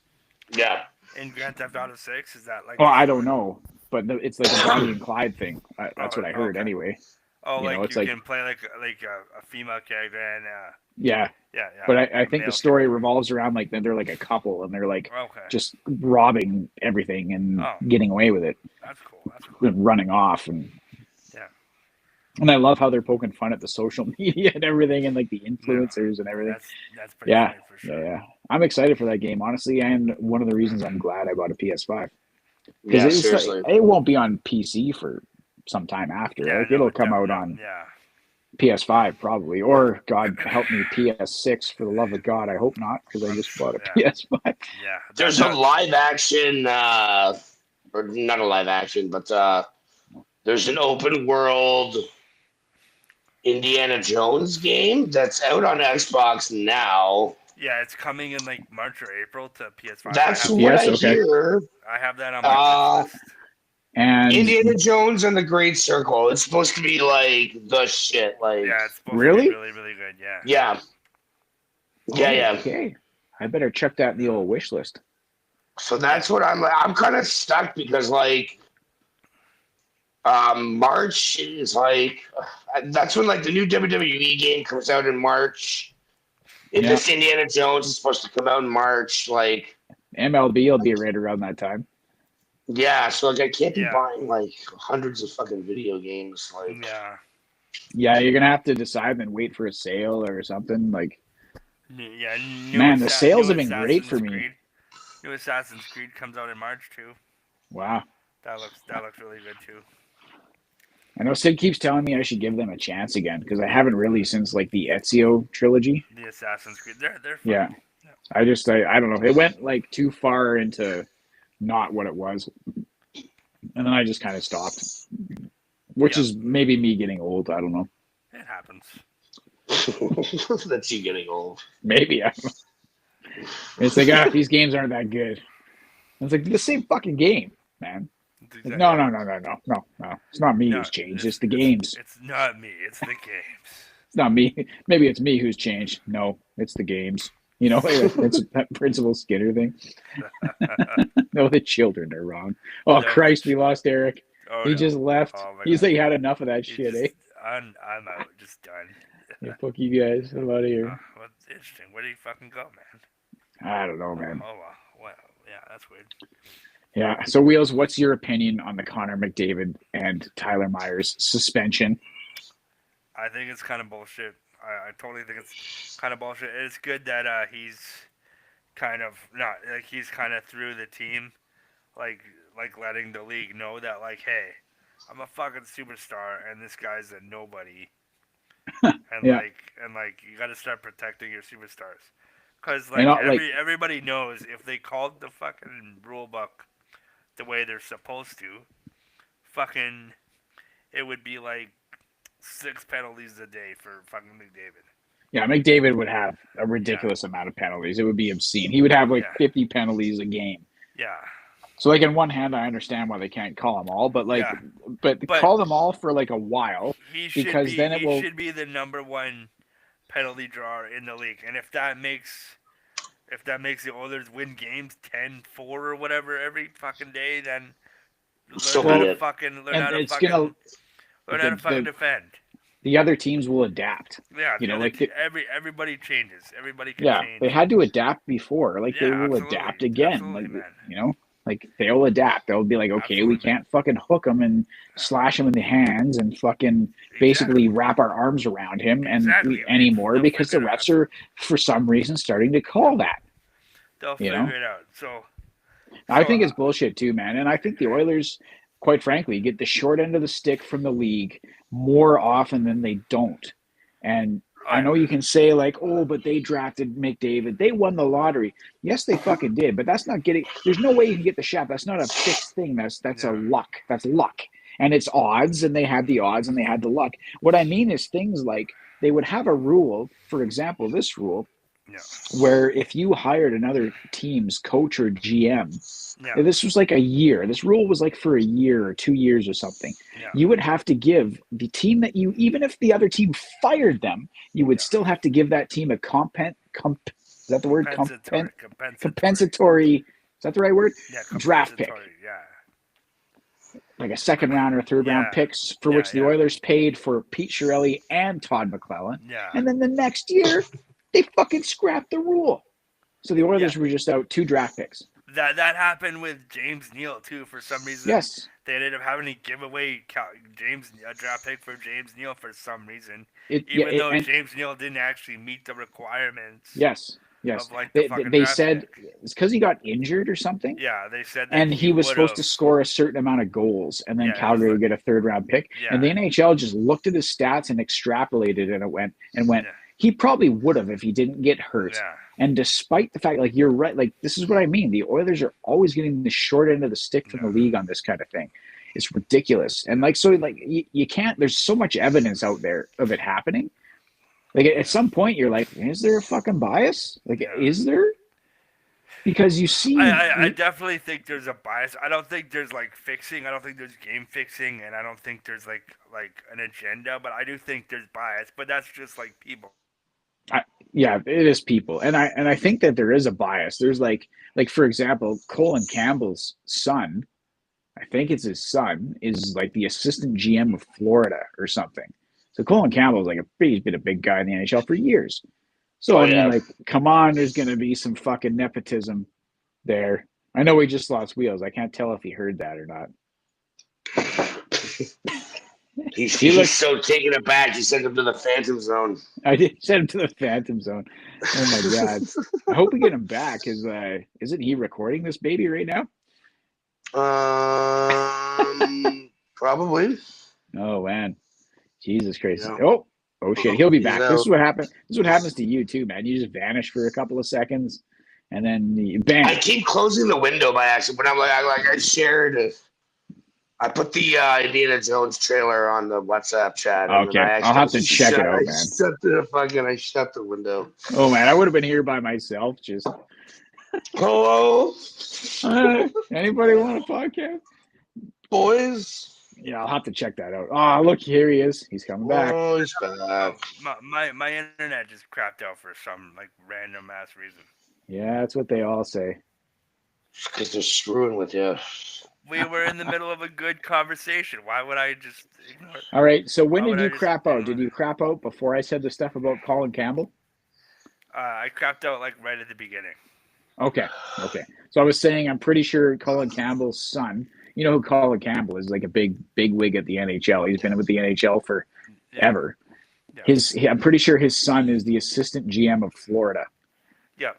Yeah. In Grand Theft Auto 6, is that like? Well, I don't know, but it's like a Bonnie and Clyde thing. That's what I heard okay. anyway. Oh, You like know, it's you like- can play like a female character and Yeah, yeah. but I think male the story revolves around like they're like a couple and they're like Okay, just robbing everything and Oh. getting away with it that's cool. That's cool. and running off and Yeah. And I love how they're poking fun at the social media and everything and like the influencers and everything. That's pretty Yeah, funny for sure. yeah. I'm excited for that game, honestly, and one of the reasons I'm glad I bought a PS5 Yeah. because Seriously. it won't be on PC for some time after. Yeah, like no, it'll come out definitely, on Yeah. PS5 probably, or God help me, PS6. For the love of God, I hope not, because I just bought a Yeah. PS5. Yeah. There's a live action, or not a live action, but there's an open world Indiana Jones game that's out on Xbox now. Yeah, it's coming in like March or April to PS5. That's I have, what Yes, I okay. hear. I have that on my list. And Indiana Jones and the Great Circle. It's supposed to be like the shit. Like, Yeah, it's supposed Really? to be really, really good. Yeah. Yeah. Yeah, yeah. Okay, I better check that in the old wish list. So that's what I'm kind of stuck because like March is like that's when like the new WWE game comes out in March. If Yeah. this Indiana Jones is supposed to come out in March, like MLB will be right around that time. yeah, so like I can't be Yeah. buying like hundreds of fucking video games. Like Yeah. Yeah, you're gonna have to decide and wait for a sale or something. Like, Yeah. Man, the sales have been great for me. Creed. New Assassin's Creed comes out in March too. wow. That looks really good too. I know Sid keeps telling me I should give them a chance again because I haven't really since like the Ezio trilogy. The Assassin's Creed. They're fun. Yeah. I don't know. It went like too far into not what it was. And then I just kind of stopped. Which Yeah. is maybe me getting old. I don't know. It happens. that's you getting old. Maybe. I don't know. It's like, these games aren't that good. It's like the same fucking game, man. It's Like, exactly- no. It's not me No, who's changed. It's the games. It's not me. It's the games. It's not me. Maybe it's me who's changed. No, it's the games. You know, it's that Principal Skinner thing. No, the children are wrong. Oh, No. Christ, we lost Eric. Oh, He no. just left. Oh, my He's God. like had enough of that He shit, just- eh? I'm out. Just done. Yeah, fuck you guys. I'm out of here. Well, interesting. Where do you fucking go, man? I don't know, man. Oh, well, yeah, that's weird. Yeah. So, Wheels, what's your opinion on the Connor McDavid and Tyler Myers suspension? I think it's kind of bullshit. I totally think it's kind of bullshit. It's good that he's kind of not like he's kind of through the team, like letting the league know that like, hey, I'm a fucking superstar and this guy's a nobody, and Yeah. like you got to start protecting your superstars, cause like And not, like- everybody knows if they called the fucking rule book the way they're supposed to, fucking, it would be like 6 penalties a day for fucking McDavid. Yeah, McDavid would have a ridiculous amount of penalties. It would be obscene. He would have like Yeah. 50 penalties a game. Yeah. So, like, in one hand, I understand why they can't call them all, but like, Yeah. but But- call them all for like a while. He should Because be, then it he will- should be the number one penalty drawer in the league. And if that makes the Oilers win games 10-4 or whatever every fucking day, then So learn how be to it. fucking learn And how to it's fucking gonna- learn how to the- fucking the- defend. The other teams will adapt. Yeah, you know, the- like the- everybody changes. Everybody can Yeah, change. they had to adapt before. Like, they Yeah, will absolutely. adapt again. Absolutely, Like, man. you know, like they'll adapt. They'll be like, okay, we Absolutely. can't fucking hook him and slash him in the hands and fucking basically wrap our arms around him and Exactly. anymore They'll because the figure it refs are for some reason starting to call that. They'll you figure know? it out. So I So, think it's bullshit too, man. And I think the Oilers, quite frankly, get the short end of the stick from the league more often than they don't. And I know you can say like, oh, but they drafted McDavid. They won the lottery. Yes, they fucking did, but that's not getting. There's no way you can get the shot. That's not a fixed thing. That's a luck. That's luck, and it's odds. And they had the odds, and they had the luck. What I mean is things like they would have a rule. For example, this rule, where if you hired another team's coach or GM, this was like a year. This rule was like for a year or 2 years or something. You would have to give the team that you, even if the other team fired them, you would still have to give that team a is that the word? Compensatory. Is that the right word? Yeah, draft pick. Yeah. Like a second round or third round picks for which the Oilers paid for Pete Chiarelli and Todd McClellan. Yeah. And then the next year, they fucking scrapped the rule. So the Oilers were just out 2 draft picks. That happened with James Neal too. For some reason, they ended up having to give away a draft pick for James Neal for some reason, even though James Neal didn't actually meet the requirements. Yes. Of, like, they said it's because he got injured or something. Yeah, they said that. And he was supposed to score a certain amount of goals, and then Calgary would get a 3rd round pick. Yeah. And the NHL just looked at his stats and extrapolated, and it went. He probably would have if he didn't get hurt. Yeah. And despite the fact, like, you're right, like, this is what I mean. The Oilers are always getting the short end of the stick from the league on this kind of thing. It's ridiculous. And, like, so, like, you can't, there's so much evidence out there of it happening. Like, at some point, you're like, is there a fucking bias? Like, is there? Because you see. I definitely think there's a bias. I don't think there's, like, fixing. I don't think there's game fixing. And I don't think there's, like an agenda. But I do think there's bias. But that's just, like, people. Yeah, it is people, and I think that there is a bias. There's like for example, Colin Campbell's son, I think it's his son, is like the assistant GM of Florida or something. So Colin Campbell's like he's been a big guy in the NHL for years. So I mean, like, come on, there's gonna be some fucking nepotism there. I know we just lost Wheels. I can't tell if he heard that or not. He's so taken aback. You sent him to the Phantom Zone. I did send him to the Phantom Zone. Oh my god! I hope we get him back. Isn't he recording this baby right now? Probably. Oh man, Jesus Christ! Yeah. Oh shit! He'll be back. This is what happened. This is what happens to you too, man. You just vanish for a couple of seconds, and then bam. I keep closing the window by accident, but I shared. I put the Indiana Jones trailer on the WhatsApp chat. Okay, I'll have to check it out, man. I shut the window. Oh man, I would have been here by myself. Just hello. Anybody want a podcast, boys? Yeah, I'll have to check that out. Oh, look, here he is. He's coming back. Oh, he's back. My internet just crapped out for some like random ass reason. Yeah, that's what they all say. Because they're screwing with you. We were in the middle of a good conversation. Why would I just ignore it? All right, so when did you crap out? Did you crap out before I said the stuff about Colin Campbell? I crapped out like right at the beginning. Okay. So I was saying I'm pretty sure Colin Campbell's son, you know who Colin Campbell is, like a big wig at the NHL. He's been with the NHL for ever. Yeah. I'm pretty sure his son is the assistant GM of Florida. Yeah.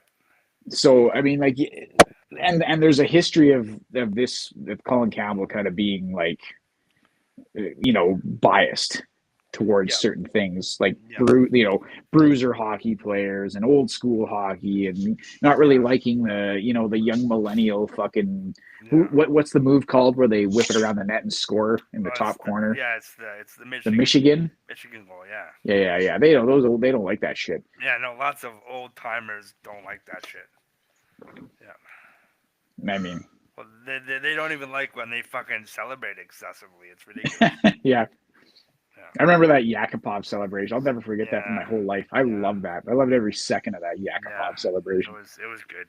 So, I mean, like, and there's a history of Colin Campbell kind of being like, biased towards certain things, like bruiser hockey players and old school hockey, and not really liking the young millennial fucking what's the move called where they whip it around the net and score in the top corner? Yeah, it's the Michigan. The Michigan goal. Yeah. They don't like that shit. Yeah, no, lots of old timers don't like that shit. Yeah. I mean, well, they don't even like when they fucking celebrate excessively. It's ridiculous. Yeah. I remember that Yakupov celebration. I'll never forget that for my whole life. I love that. I loved every second of that Yakupov celebration. It was good.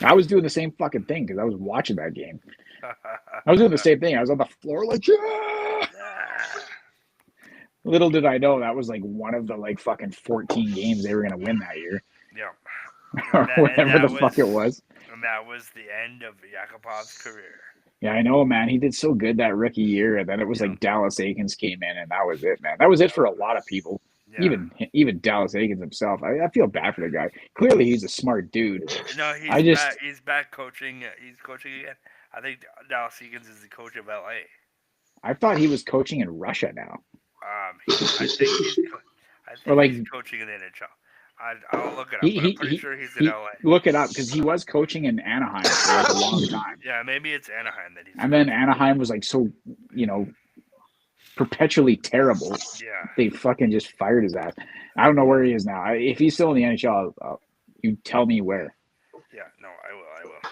I was doing the same fucking thing because I was watching that game. I was doing the same thing. I was on the floor like, yeah! Little did I know that was like one of the like fucking 14 games they were going to win that year. Yeah. Or whatever the fuck it was. And that was the end of Yakupov's career. Yeah, I know, man. He did so good that rookie year, and then it was like Dallas Aikens came in, and that was it, man. That was it for a lot of people. Yeah. Even Dallas Aikens himself. I feel bad for the guy. Clearly, he's a smart dude. No, he's I just- back. He's back coaching. He's coaching again. I think Dallas Eakins is the coach of LA. I thought he was coaching in Russia now. I think he's Or like- he's coaching in the NHL. I'll look it up. He- But I'm pretty he- sure he's in He, LA. look it up because he was coaching in Anaheim for like a long time, Yeah, maybe it's Anaheim that he's. and then Anaheim was like so, perpetually terrible. Yeah. They fucking just fired his ass. I don't know where he is now. If he's still in the NHL, you tell me where. Yeah. No, I will.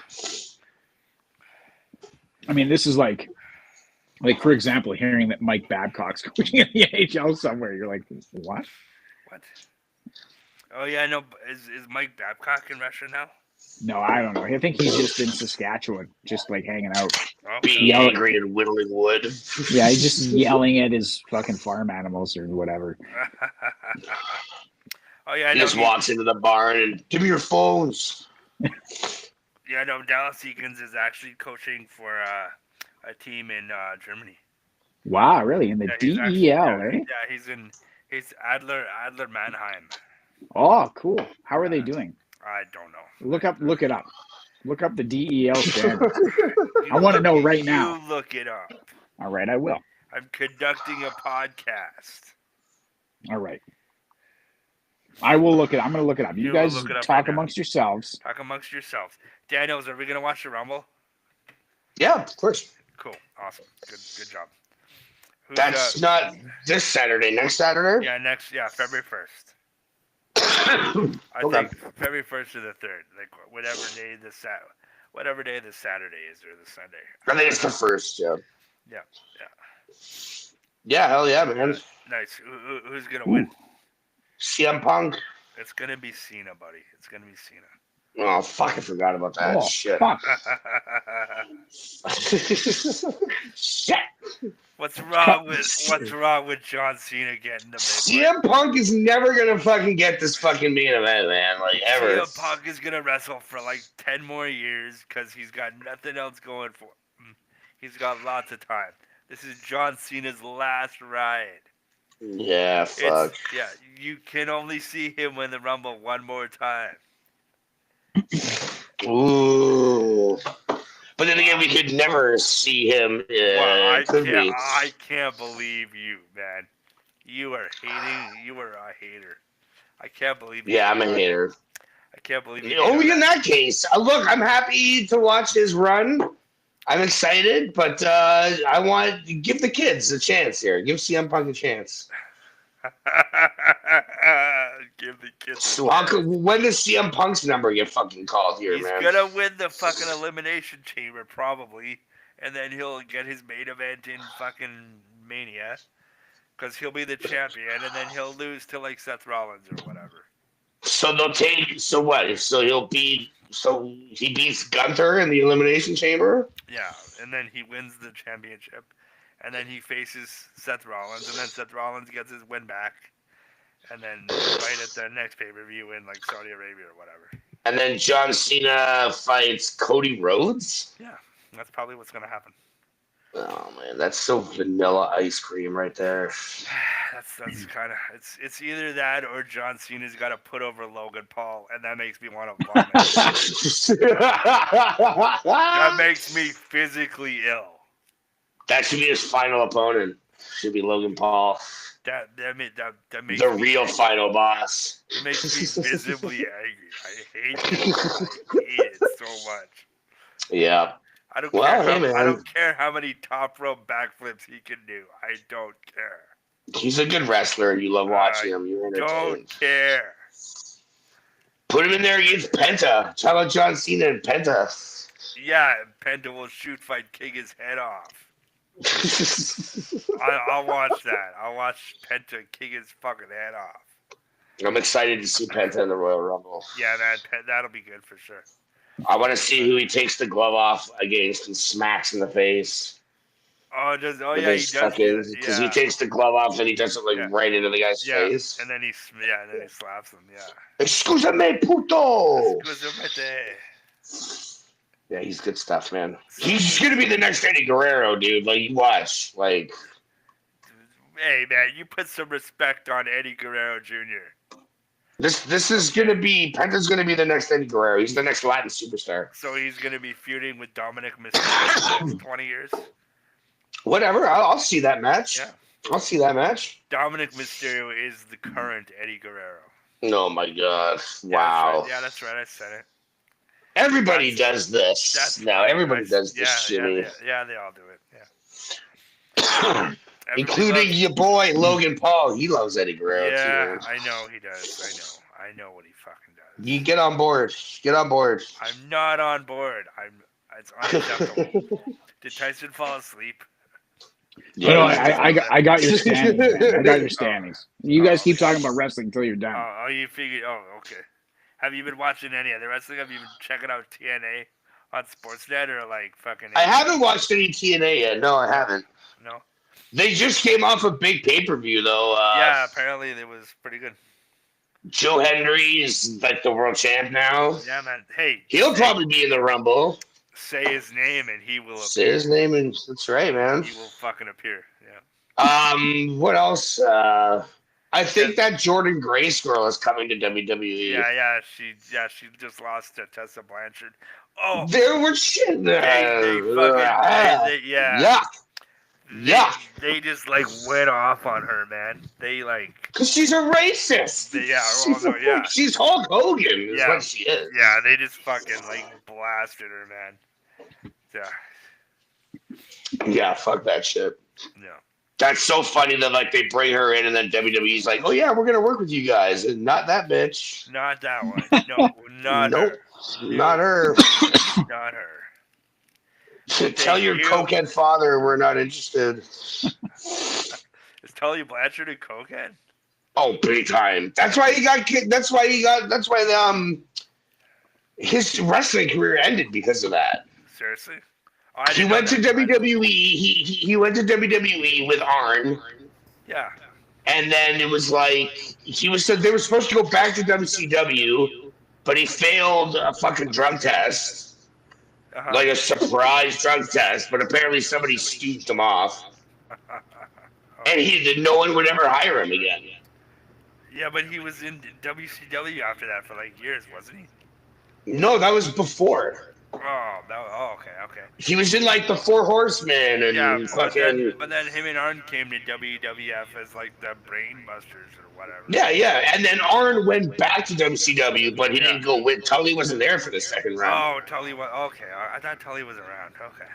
I mean, this is like for example, hearing that Mike Babcock's coaching in the NHL somewhere, you're like, what? What? Oh yeah, no. Is Mike Babcock in Russia now? No, I don't know. I think he's just in Saskatchewan, just like hanging out. Oh. Being Yeah. angry and whittling wood. Yeah, he's just yelling at his fucking farm animals or whatever. Oh yeah, I He know. just walks into the barn and give me your phones. Yeah, no. Dallas Eakins is actually coaching for a team in Germany. Wow, really? In the Yeah, he's DEL, actually- eh? Yeah, he's Adler Mannheim. Oh, cool. How are they doing? I don't know. Look it up. Look up the DEL standard. You I wanna look- know right now. You look it up. All right, I will. I'm conducting a podcast. All right. I will look it. I'm going to look it up. You You will guys look it up talk right now. amongst yourselves. Talk amongst yourselves. Daniels, are we gonna watch the Rumble? Yeah, of course. Cool. Awesome. Good job. Who's, That's not this Saturday. Next Saturday. February 1st. I Okay. think February 1st or the 3rd, like whatever day the Saturday is or the Sunday. I think it's the first. Yeah. Yeah. Yeah. Hell yeah, man. Nice. Who's gonna win? CM Punk. It's gonna be Cena, buddy. It's gonna be Cena. Oh fuck! I forgot about that Oh, shit. fuck. Shit. What's wrong with John Cena getting the big CM Punk is never gonna fucking get this fucking main event, man. Like ever. CM Punk is gonna wrestle for like 10 more years because he's got nothing else going for him. He's got lots of time. This is John Cena's last ride. Yeah. Fuck. You can only see him win the Rumble one more time. Ooh. But then again, we could never see him. Well, Could we? I can't believe you, man. You are hating. You are a hater. I can't believe you. Yeah, I'm a hater. I can't believe you. Oh, in that case, look, I'm happy to watch his run. I'm excited, but I want to give the kids a chance here. Give CM Punk a chance. Give the kids. So when does CM Punk's number get fucking called here, He's man? gonna win the fucking Elimination Chamber probably, and then he'll get his main event in fucking Mania, because he'll be the champion, and then he'll lose to like Seth Rollins or whatever. So they'll take. So what? So he'll beat. So he beats Gunther in the Elimination Chamber. Yeah, and then he wins the championship, and then he faces Seth Rollins, and then Seth Rollins gets his win back, and then fight at the next pay-per-view in like Saudi Arabia or whatever. And then John Cena fights Cody Rhodes. Yeah, that's probably what's gonna happen. Oh man, that's so vanilla ice cream right there. That's kind of it's either that or John Cena's got to put over Logan Paul, and that makes me want to vomit. That makes me physically ill. That should be his final opponent. Should be Logan Paul, That makes the me, real final boss. It makes me visibly angry. I hate it. I hate it so much. Yeah. I don't Well, care. hey, man. I don't care how many top rope backflips he can do. I don't care. He's a good wrestler. You love watching him. You're Don't entertained. care. Put him in there against Penta. Talk about John Cena and Penta. Yeah, Penta will shoot fight King his head off. I'll watch that. I'll watch Penta kick his fucking head off. I'm excited to see Penta in the Royal Rumble. Yeah, that'll be good for sure. I want to see who he takes the glove off against and smacks in the face. Oh, yeah, he does. Because he takes the glove off and he does it like Yeah. right into the guy's Yeah, face. and then he slaps him. Yeah. Excuse me, puto. Scusate. Yeah, he's good stuff, man. He's gonna be the next Eddie Guerrero, dude. Like, you watch. Like, Hey man, you put some respect on Eddie Guerrero Jr. This is gonna be Penta's gonna be the next Eddie Guerrero. He's the next Latin superstar. So he's gonna be feuding with Dominic Mysterio for the next 20 years. Whatever. I'll see that match. Yeah. I'll see that match. Dominic Mysterio is the current Eddie Guerrero. Oh my god! Yeah, Wow. that's right. I said it. Everybody does this. That's No, funny, everybody guys. does this shitty. Yeah, they all do it. Yeah. Including Everybody your boy Logan Paul. He loves Eddie Guerrero Yeah, too. I know he does. I know what he fucking does. You get on board. Get on board. I'm not on board. It's unacceptable. Did Tyson fall asleep? No, I got your standings. Man. I got your standings. You guys keep talking about wrestling until you're done. Oh, you figured. Oh, okay. Have you been watching any other wrestling? Have you been checking out TNA on Sportsnet or like fucking? I haven't watched any TNA yet. No, I haven't. No. They just came off a big pay-per-view though. Yeah, apparently it was pretty good. Joe Hendry is like the world champ now. Yeah, man. Hey, He'll probably be in the Rumble. say his name and he will Say appear. his name, and that's right, man. He will fucking appear. Yeah. What else? I think that Jordan Grace girl is coming to WWE. Yeah. She just lost to Tessa Blanchard. Oh, There was shit. yeah. Yuck. They just like went off on her, man. They like, Because she's a racist. yeah. She's Hulk Hogan, is Yeah. what she is. Yeah, they just fucking like blasted her, man. Yeah, Yeah, fuck that shit. yeah. That's so funny that like they bring her in and then WWE's like, oh yeah, we're gonna work with you guys, and not that bitch. Not that one. No, not Nope. her. Not her. Not her. Tell your cokehead father we're not interested. Is Tully Blanchard a cokehead? Oh, big time. That's why he got kicked. That's why his wrestling career ended because of that. Seriously? Oh, I He didn't know went to that. WWE. He went to WWE with Arn, Yeah. and then it was like they were supposed to go back to WCW, but he failed a fucking drug test, Uh-huh. like a surprise drug test. But apparently somebody stooped him off, and no one would ever hire him again. Yeah, but he was in WCW after that for like years, wasn't he? No, that was before. Okay. He was in like the Four Horsemen and Yeah, fucking. but then him and Arn came to WWF as like the Brainbusters or whatever. Yeah, and then Arn went back to WCW, but he didn't go with. Tully wasn't there for the second round. Oh, Tully was okay. I thought Tully was around. Okay.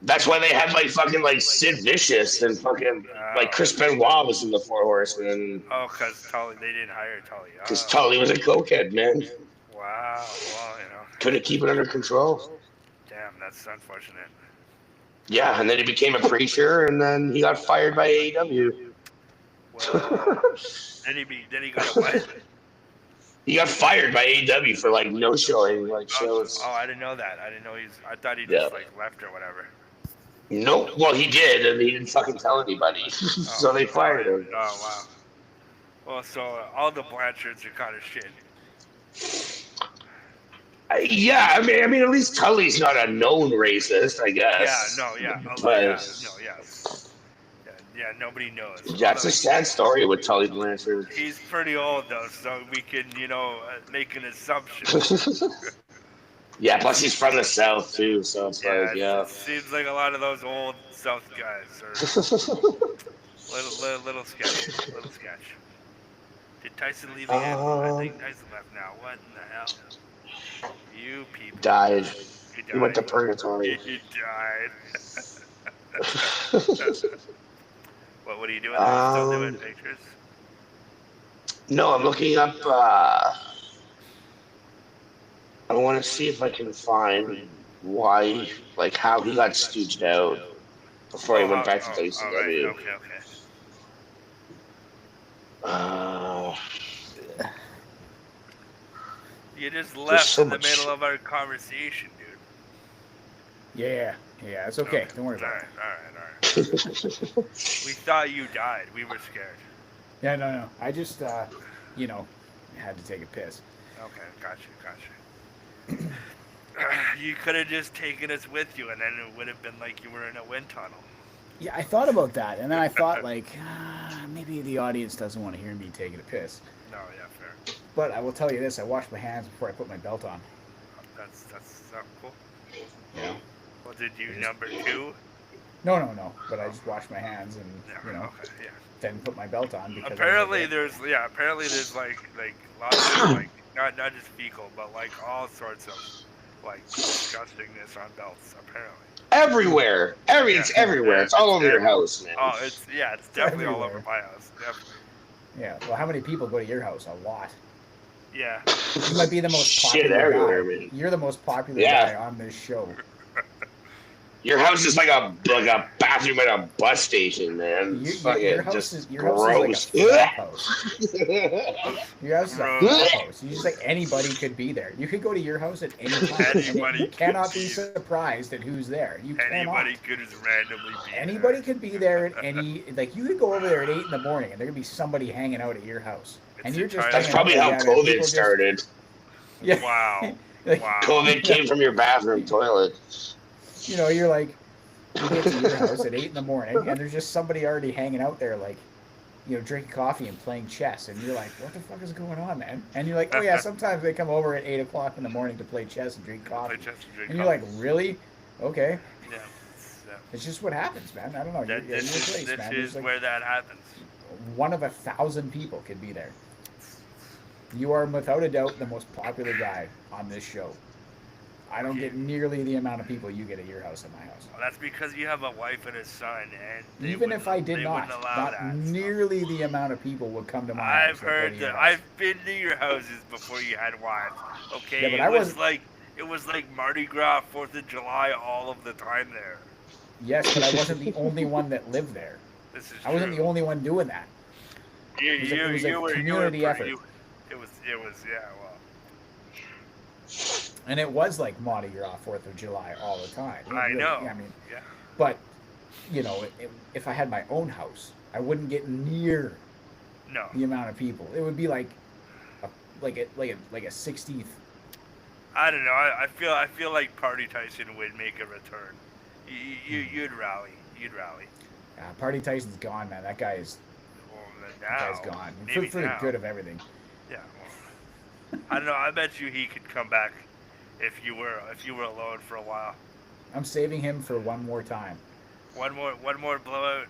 That's why they had like fucking like Sid Vicious and fucking like Chris Benoit was in the Four Horsemen Oh, because Tully, they didn't hire Tully. because Oh, Tully was a cokehead, man. wow. Well, Couldn't keep it under control. damn, that's unfortunate. Yeah, and then he became a preacher, and then he got fired by AEW. Well, then he got a what? He got fired by AEW for like no showing like shows. Oh, I didn't know that. I didn't know I thought he Yeah. just like left or whatever. Nope. Well, he did, and he didn't fucking tell anybody, so they fired him. Oh, wow. Well, so all the Blanchards are kind of shit. Yeah, I mean, at least Tully's not a known racist, I Yeah, guess. no, yeah. But- Yeah, nobody knows. That's a sad story with Tully Blanchard. He's pretty old, though, so we can, make an assumption. Yeah, plus he's from the South, too, so it's like, yeah. It seems like a lot of those old South guys are little sketchy. Little sketch. Did Tyson leave again? I think Tyson left now. What in the hell? You people. Died. He He went to died. purgatory. He died. What are you doing? Still doing pictures? No, I'm looking up, I want to see if I can find why, like, how he got stooged out before he went back to WCW. Right. Okay. You just left so in the much- middle of our conversation, dude. Yeah, it's okay. Don't worry about it. All right. We thought you died. We were scared. Yeah, no. I just, had to take a piss. Okay, gotcha. You could have just taken us with you, and then it would have been like you were in a wind tunnel. Yeah, I thought about that, and then I thought like maybe the audience doesn't want to hear me taking a piss. No, yeah, fair. But I will tell you this: I washed my hands before I put my belt on. That's cool. You know? Well, did you number 2? No. But I just washed my hands and Yeah. Okay. Yeah. then put my belt on because Apparently there's like lots of like not just fecal, but like all sorts of like disgustingness on belts. Apparently. Everywhere. It's everywhere. It's all over your house, man. Oh, it's definitely all over everywhere. my house. Definitely. Yeah. Well, how many people go to your house? A lot. Yeah. You might be the most Shit popular everywhere, guy. man. You're the most popular Yeah. guy on this show. Your house is like a bathroom at a bus station, man. It's fucking Your house just is gross. like a frat house. Your house is a frat house. You just like anybody could be there. You could go to your house at any time. and Anybody you cannot could be be- surprised at who's there. You Anybody cannot. could just randomly be. Anybody there. could be there at any like you could go over there at 8 in the morning and there could be somebody hanging out at your house. And It's you're just entirely- That's hanging probably out how there, and people COVID just- started. Yeah. Wow. Like, Wow. COVID came from your bathroom toilet. you know, you're like, you get to your house at 8 in the morning, and there's just somebody already hanging out there, like, you know, drinking coffee and playing chess, and you're like, what the fuck is going on, man? And you're like, oh yeah, sometimes they come over at 8 o'clock in the morning to play chess and drink coffee. Play chess and drink And you're like, coffee. really? Okay. Yeah. It's just what happens, man. I don't know. That, You're in your this place, is, man. this There's is like where that happens. one of 1,000 people could be there. You are without a doubt the most popular guy on this show. I don't get nearly the amount of people you get at your house at my house. Well, that's because you have a wife and a son, and they Even if I wouldn't- did they not, wouldn't allow not that, so. nearly the amount of people would come to my house. I've that go to heard your that. house. I've been to your houses before you had wives. Okay, Yeah, but it I was wasn't- like it was like Mardi Gras, 4th of July, all of the time there. Yes, but I wasn't the only one that lived there. This is I wasn't true. the only one doing that. You, it was a- you, it was a you were community you were, effort. It was yeah. Well, And it was like Mardi Gras, 4th of July all the time. It I really- know. I mean, Yeah. but, you know, if I had my own house, I wouldn't get near No. the amount of people. It would be like a 60th. I don't know. I feel like Party Tyson would make a return. You'd rally. You'd rally. Party Tyson's gone, man. That guy is Well, that now, guy's gone. maybe For the now. good of everything. Yeah. Well, I don't know. I bet you he could come back if you were alone for a while. I'm saving him for one more time. One more blowout.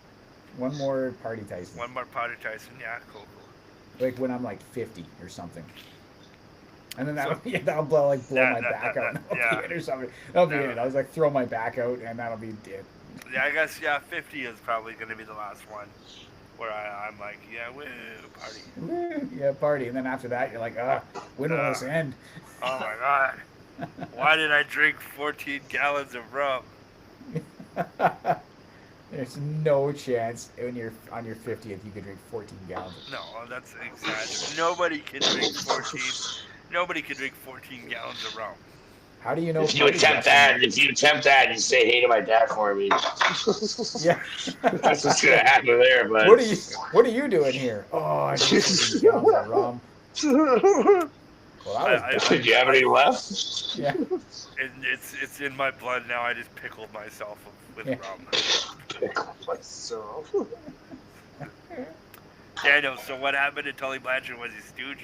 One more Party Tyson. One more Party Tyson. Yeah, cool. Like when I'm like 50 or something. And then that'll blow my back out. And that'll be it or something. That'll be it. I was like, throw my back out and that'll be it. Yeah, I guess 50 is probably gonna be the last one where I'm like, yeah, woo, party. Woo, yeah, party. And then after that, you're like, when will this end? Oh my god. Why did I drink 14 gallons of rum? There's no chance when you're on your 50th you could drink 14 gallons. No, that's exaggerated. Nobody can drink 14. Nobody can drink 14 gallons of rum. How do you know? If you attempt that, you say hey to my dad for me. Yeah. That's what's gonna happen there, but What are you doing here? Oh, I drink 14 gallons of rum. Well, that was do you have any left? yeah. It's in my blood now. I just pickled myself with Yeah. rum. Pickle myself. Daniel, so what happened to Tully Blanchard? Was he stooged?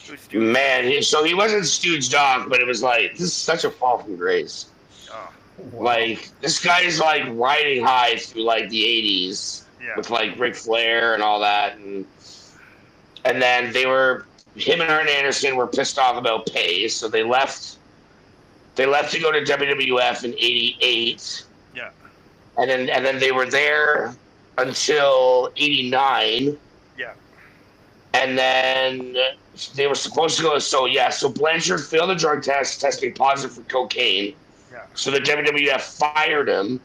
Who stooged? Man, he wasn't Stooge Dog, but it was like this is such a fall from grace. Oh, Wow. Like this guy's like riding high through like the '80s yeah. with like Ric Flair and all that, and then him and Arn Anderson were pissed off about pay, so they left. They left to go to WWF in '88. Yeah. And then they were there until '89. Yeah. And then they were supposed to go. So Blanchard failed a drug test, testing positive for cocaine. Yeah. So the WWF fired him,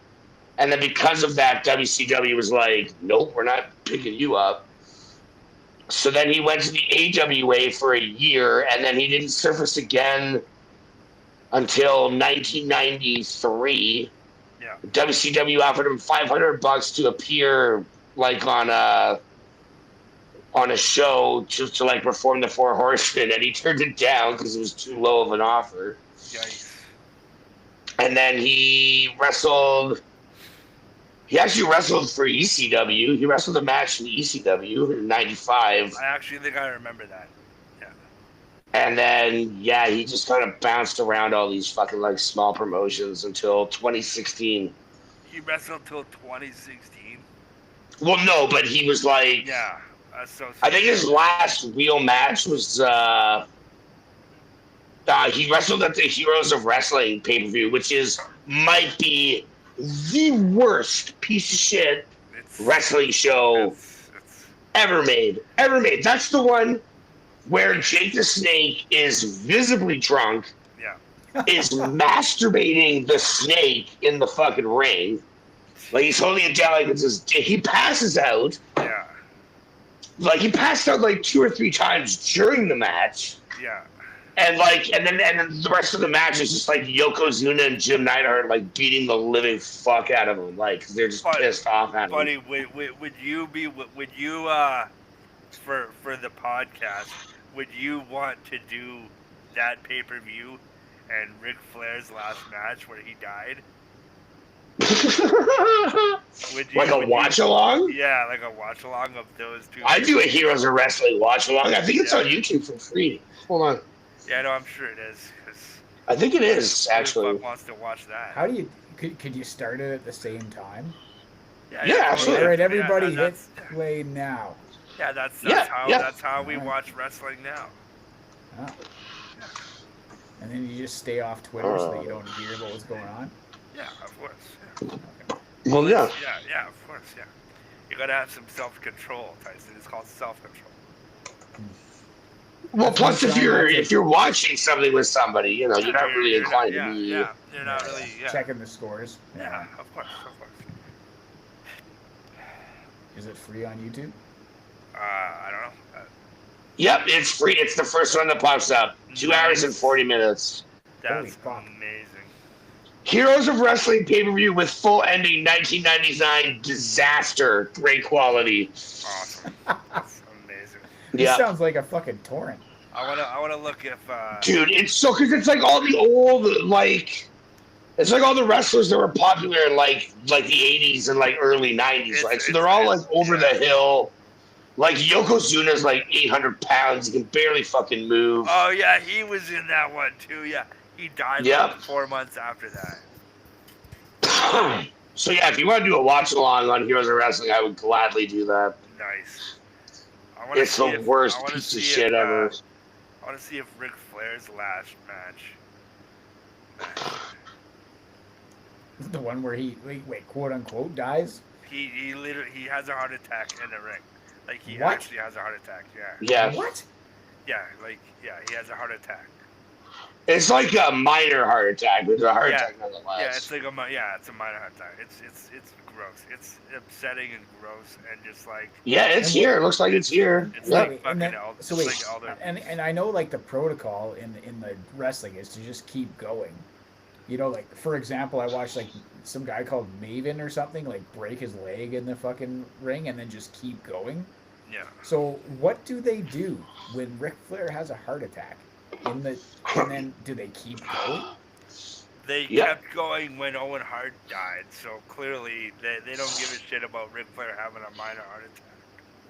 and then because of that, WCW was like, "Nope, we're not picking you up." So then he went to the AWA for a year, and then he didn't surface again until 1993. Yeah. WCW offered him $500 to appear like on a show just to like perform the Four Horsemen, and he turned it down because it was too low of an offer. Yikes. And then he wrestled He actually wrestled for ECW. He wrestled a match in ECW in '95. I actually think I remember that. And then, yeah, he just kind of bounced around all these fucking like small promotions until 2016. He wrestled till 2016. Well, no, but he was like, Yeah. I think his last real match was he wrestled at the Heroes of Wrestling pay-per-view, which might be the worst piece of shit wrestling show ever made. That's the one where Jake the Snake is visibly drunk, is masturbating the snake in the fucking ring. Like, he's holding it down like it's his dick. He passes out. Yeah. Like, he passed out like 2 or 3 times during the match. Yeah. And then the rest of the match is just like Yokozuna and Jim Neidhart like beating the living fuck out of him. Like, they're just pissed off at him. Buddy, would you for the podcast, would you want to do that pay-per-view and Ric Flair's last match where he died? Like a watch along? Yeah, like a watch along of those two. I do a Heroes of Wrestling watch along. I think it's on YouTube for free. Hold on. Yeah, no, I'm sure it is. I think it is, actually. Who the fuck wants to watch that? How do you could you start it at the same time? Yeah, absolutely. All right, everybody, hit play now. Yeah, that's how we watch wrestling now. Oh. And then you just stay off Twitter so that you don't hear what was going on. Yeah, of course. Yeah. Well, yeah. Yeah, of course. Yeah, you gotta have some self-control, Tyson. It's called self-control. Well, plus if you're watching something with somebody, you're not really inclined to be. Yeah, you're not really checking the scores. Yeah, of course. Is it free on YouTube? I don't know. Yep, it's free. It's the first one that pops up. 2 hours and 40 minutes. That's amazing. Heroes of Wrestling pay-per-view with full ending 1999 disaster. Great quality. Awesome. That's amazing. This sounds like a fucking torrent. I wanna look if Dude, it's so because it's like all the old it's like all the wrestlers that were popular in like the 80s and like early 90s, right? So they're all like over the hill. Like Yokozuna's like 800 pounds. He can barely fucking move. Oh yeah, he was in that one too. Yeah, he died like 4 months after that. So yeah, if you want to do a watch along on Heroes of Wrestling, I would gladly do that. Nice. It's the worst piece of shit ever. I want to see if Ric Flair's last match. The one where he wait quote unquote dies. He literally has a heart attack in the ring. Like he What? actually has a heart attack. Yeah. Yeah. What? Yeah. He has a heart attack. It's like a minor heart attack, but it's a heart attack nonetheless. Yeah, it's like it's a minor heart attack. It's gross. It's upsetting and gross and just like. Yeah, it's here. It looks like it's here. It's Yep. like fucking So wait, like elder. and I know like the protocol in the wrestling is to just keep going. You know, like for example, I watched like some guy called Maven or something like break his leg in the fucking ring and then just keep going. Yeah. So what do they do when Ric Flair has a heart attack? And then do they keep going? They kept going when Owen Hart died, so clearly they don't give a shit about Ric Flair having a minor heart attack.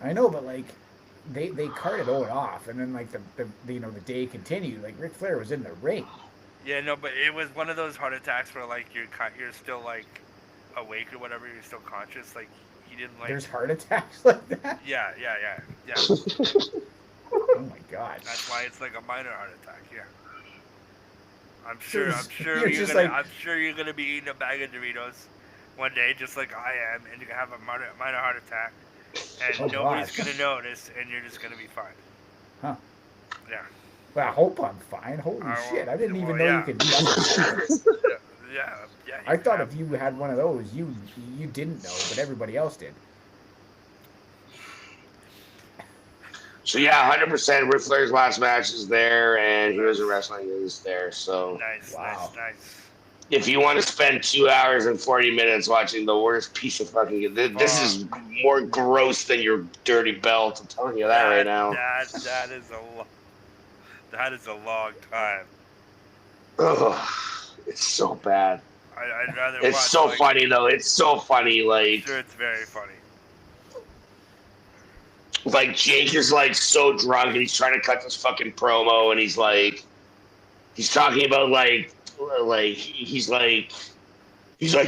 I know, but like they carted Owen off, and then like the day continued. Like Ric Flair was in the ring. Yeah, no, but it was one of those heart attacks where like you're still like awake or whatever, you're still conscious. Like he didn't like. There's heart attacks like that. Yeah. Oh my god. That's why it's like a minor heart attack. Yeah. I'm sure you're gonna be eating a bag of Doritos one day, just like I am, and you're gonna have a minor heart attack, and nobody's gonna notice, and you're just gonna be fine. Huh. Yeah. Well, I hope I'm fine. Holy shit! I didn't even know you could do that. Yeah. I thought if you had one of those, you didn't know, but everybody else did. So yeah, 100%. Ric Flair's last match is there, and Heroes of Wrestling is there. So nice. If you want to spend 2 hours and 40 minutes watching the worst piece of fucking, this is more gross than your dirty belt. I'm telling you that right now. That is a long time. Oh, it's so bad. I'd rather It's watch. so like, funny though. It's so funny. Sure, it's very funny. Like Jake is like so drunk and he's trying to cut this fucking promo and he's talking about he's like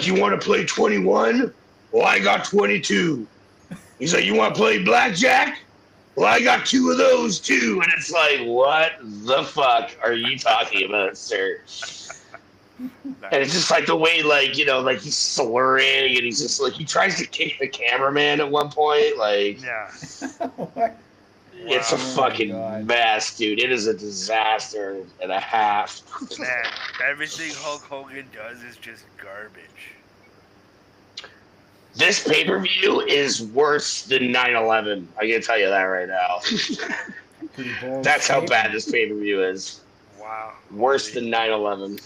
you want to play 21? Well, I got 22. He's like, you want to play blackjack? Well, I got 2 of those too. And it's like, what the fuck are you talking about, sir? And it's just like the way, like, you know, like he's slurring and he's just like, he tries to kick the cameraman at one point. Like, Yeah. What? it's a Wow. Oh my fucking God. mess, dude. It is a disaster and a half. Man, everything Hulk Hogan does is just garbage. This pay-per-view is worse than 9/11. I can tell you that right now. Pretty bold That's how statement. bad this pay-per-view is. Wow. Worse Holy than 9/11.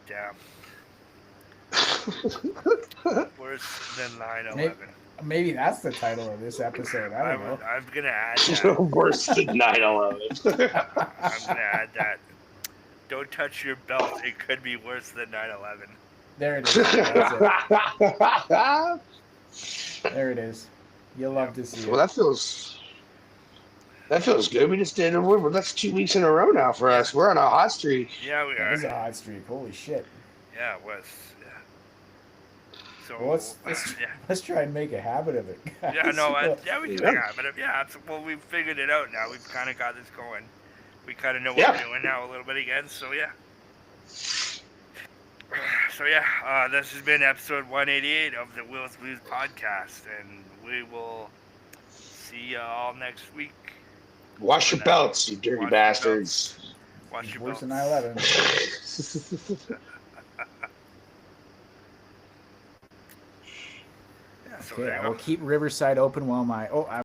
Damn. Worse than 9/11. Maybe that's the title of this episode. I don't know. I'm gonna add that. Worse than 9/11. I'm gonna add that. Don't touch your belt. It could be worse than 9/11. There it is. That's it. There it is. You'll love to see Well, it. that feels good. We just did. That's 2 weeks in a row now for us. We're on a hot streak. Yeah, we That is a are. hot streak. Holy shit. Yeah, it was. Yeah. So Well, let's yeah. let's try and make a habit of it, guys. Yeah, no, yeah, we can Yeah. make a habit of well, we've figured it out now. We've kind of got this going. We kind of know what Yeah. we're doing now a little bit again. So yeah. So yeah, this has been episode 188 of the Will's Blues podcast, and we will see you all next week. Wash your belts, you dirty Wash your bastards. Watch your Worse than belts. 9/11. Yeah, so Okay, there I you will go. keep Riverside open while my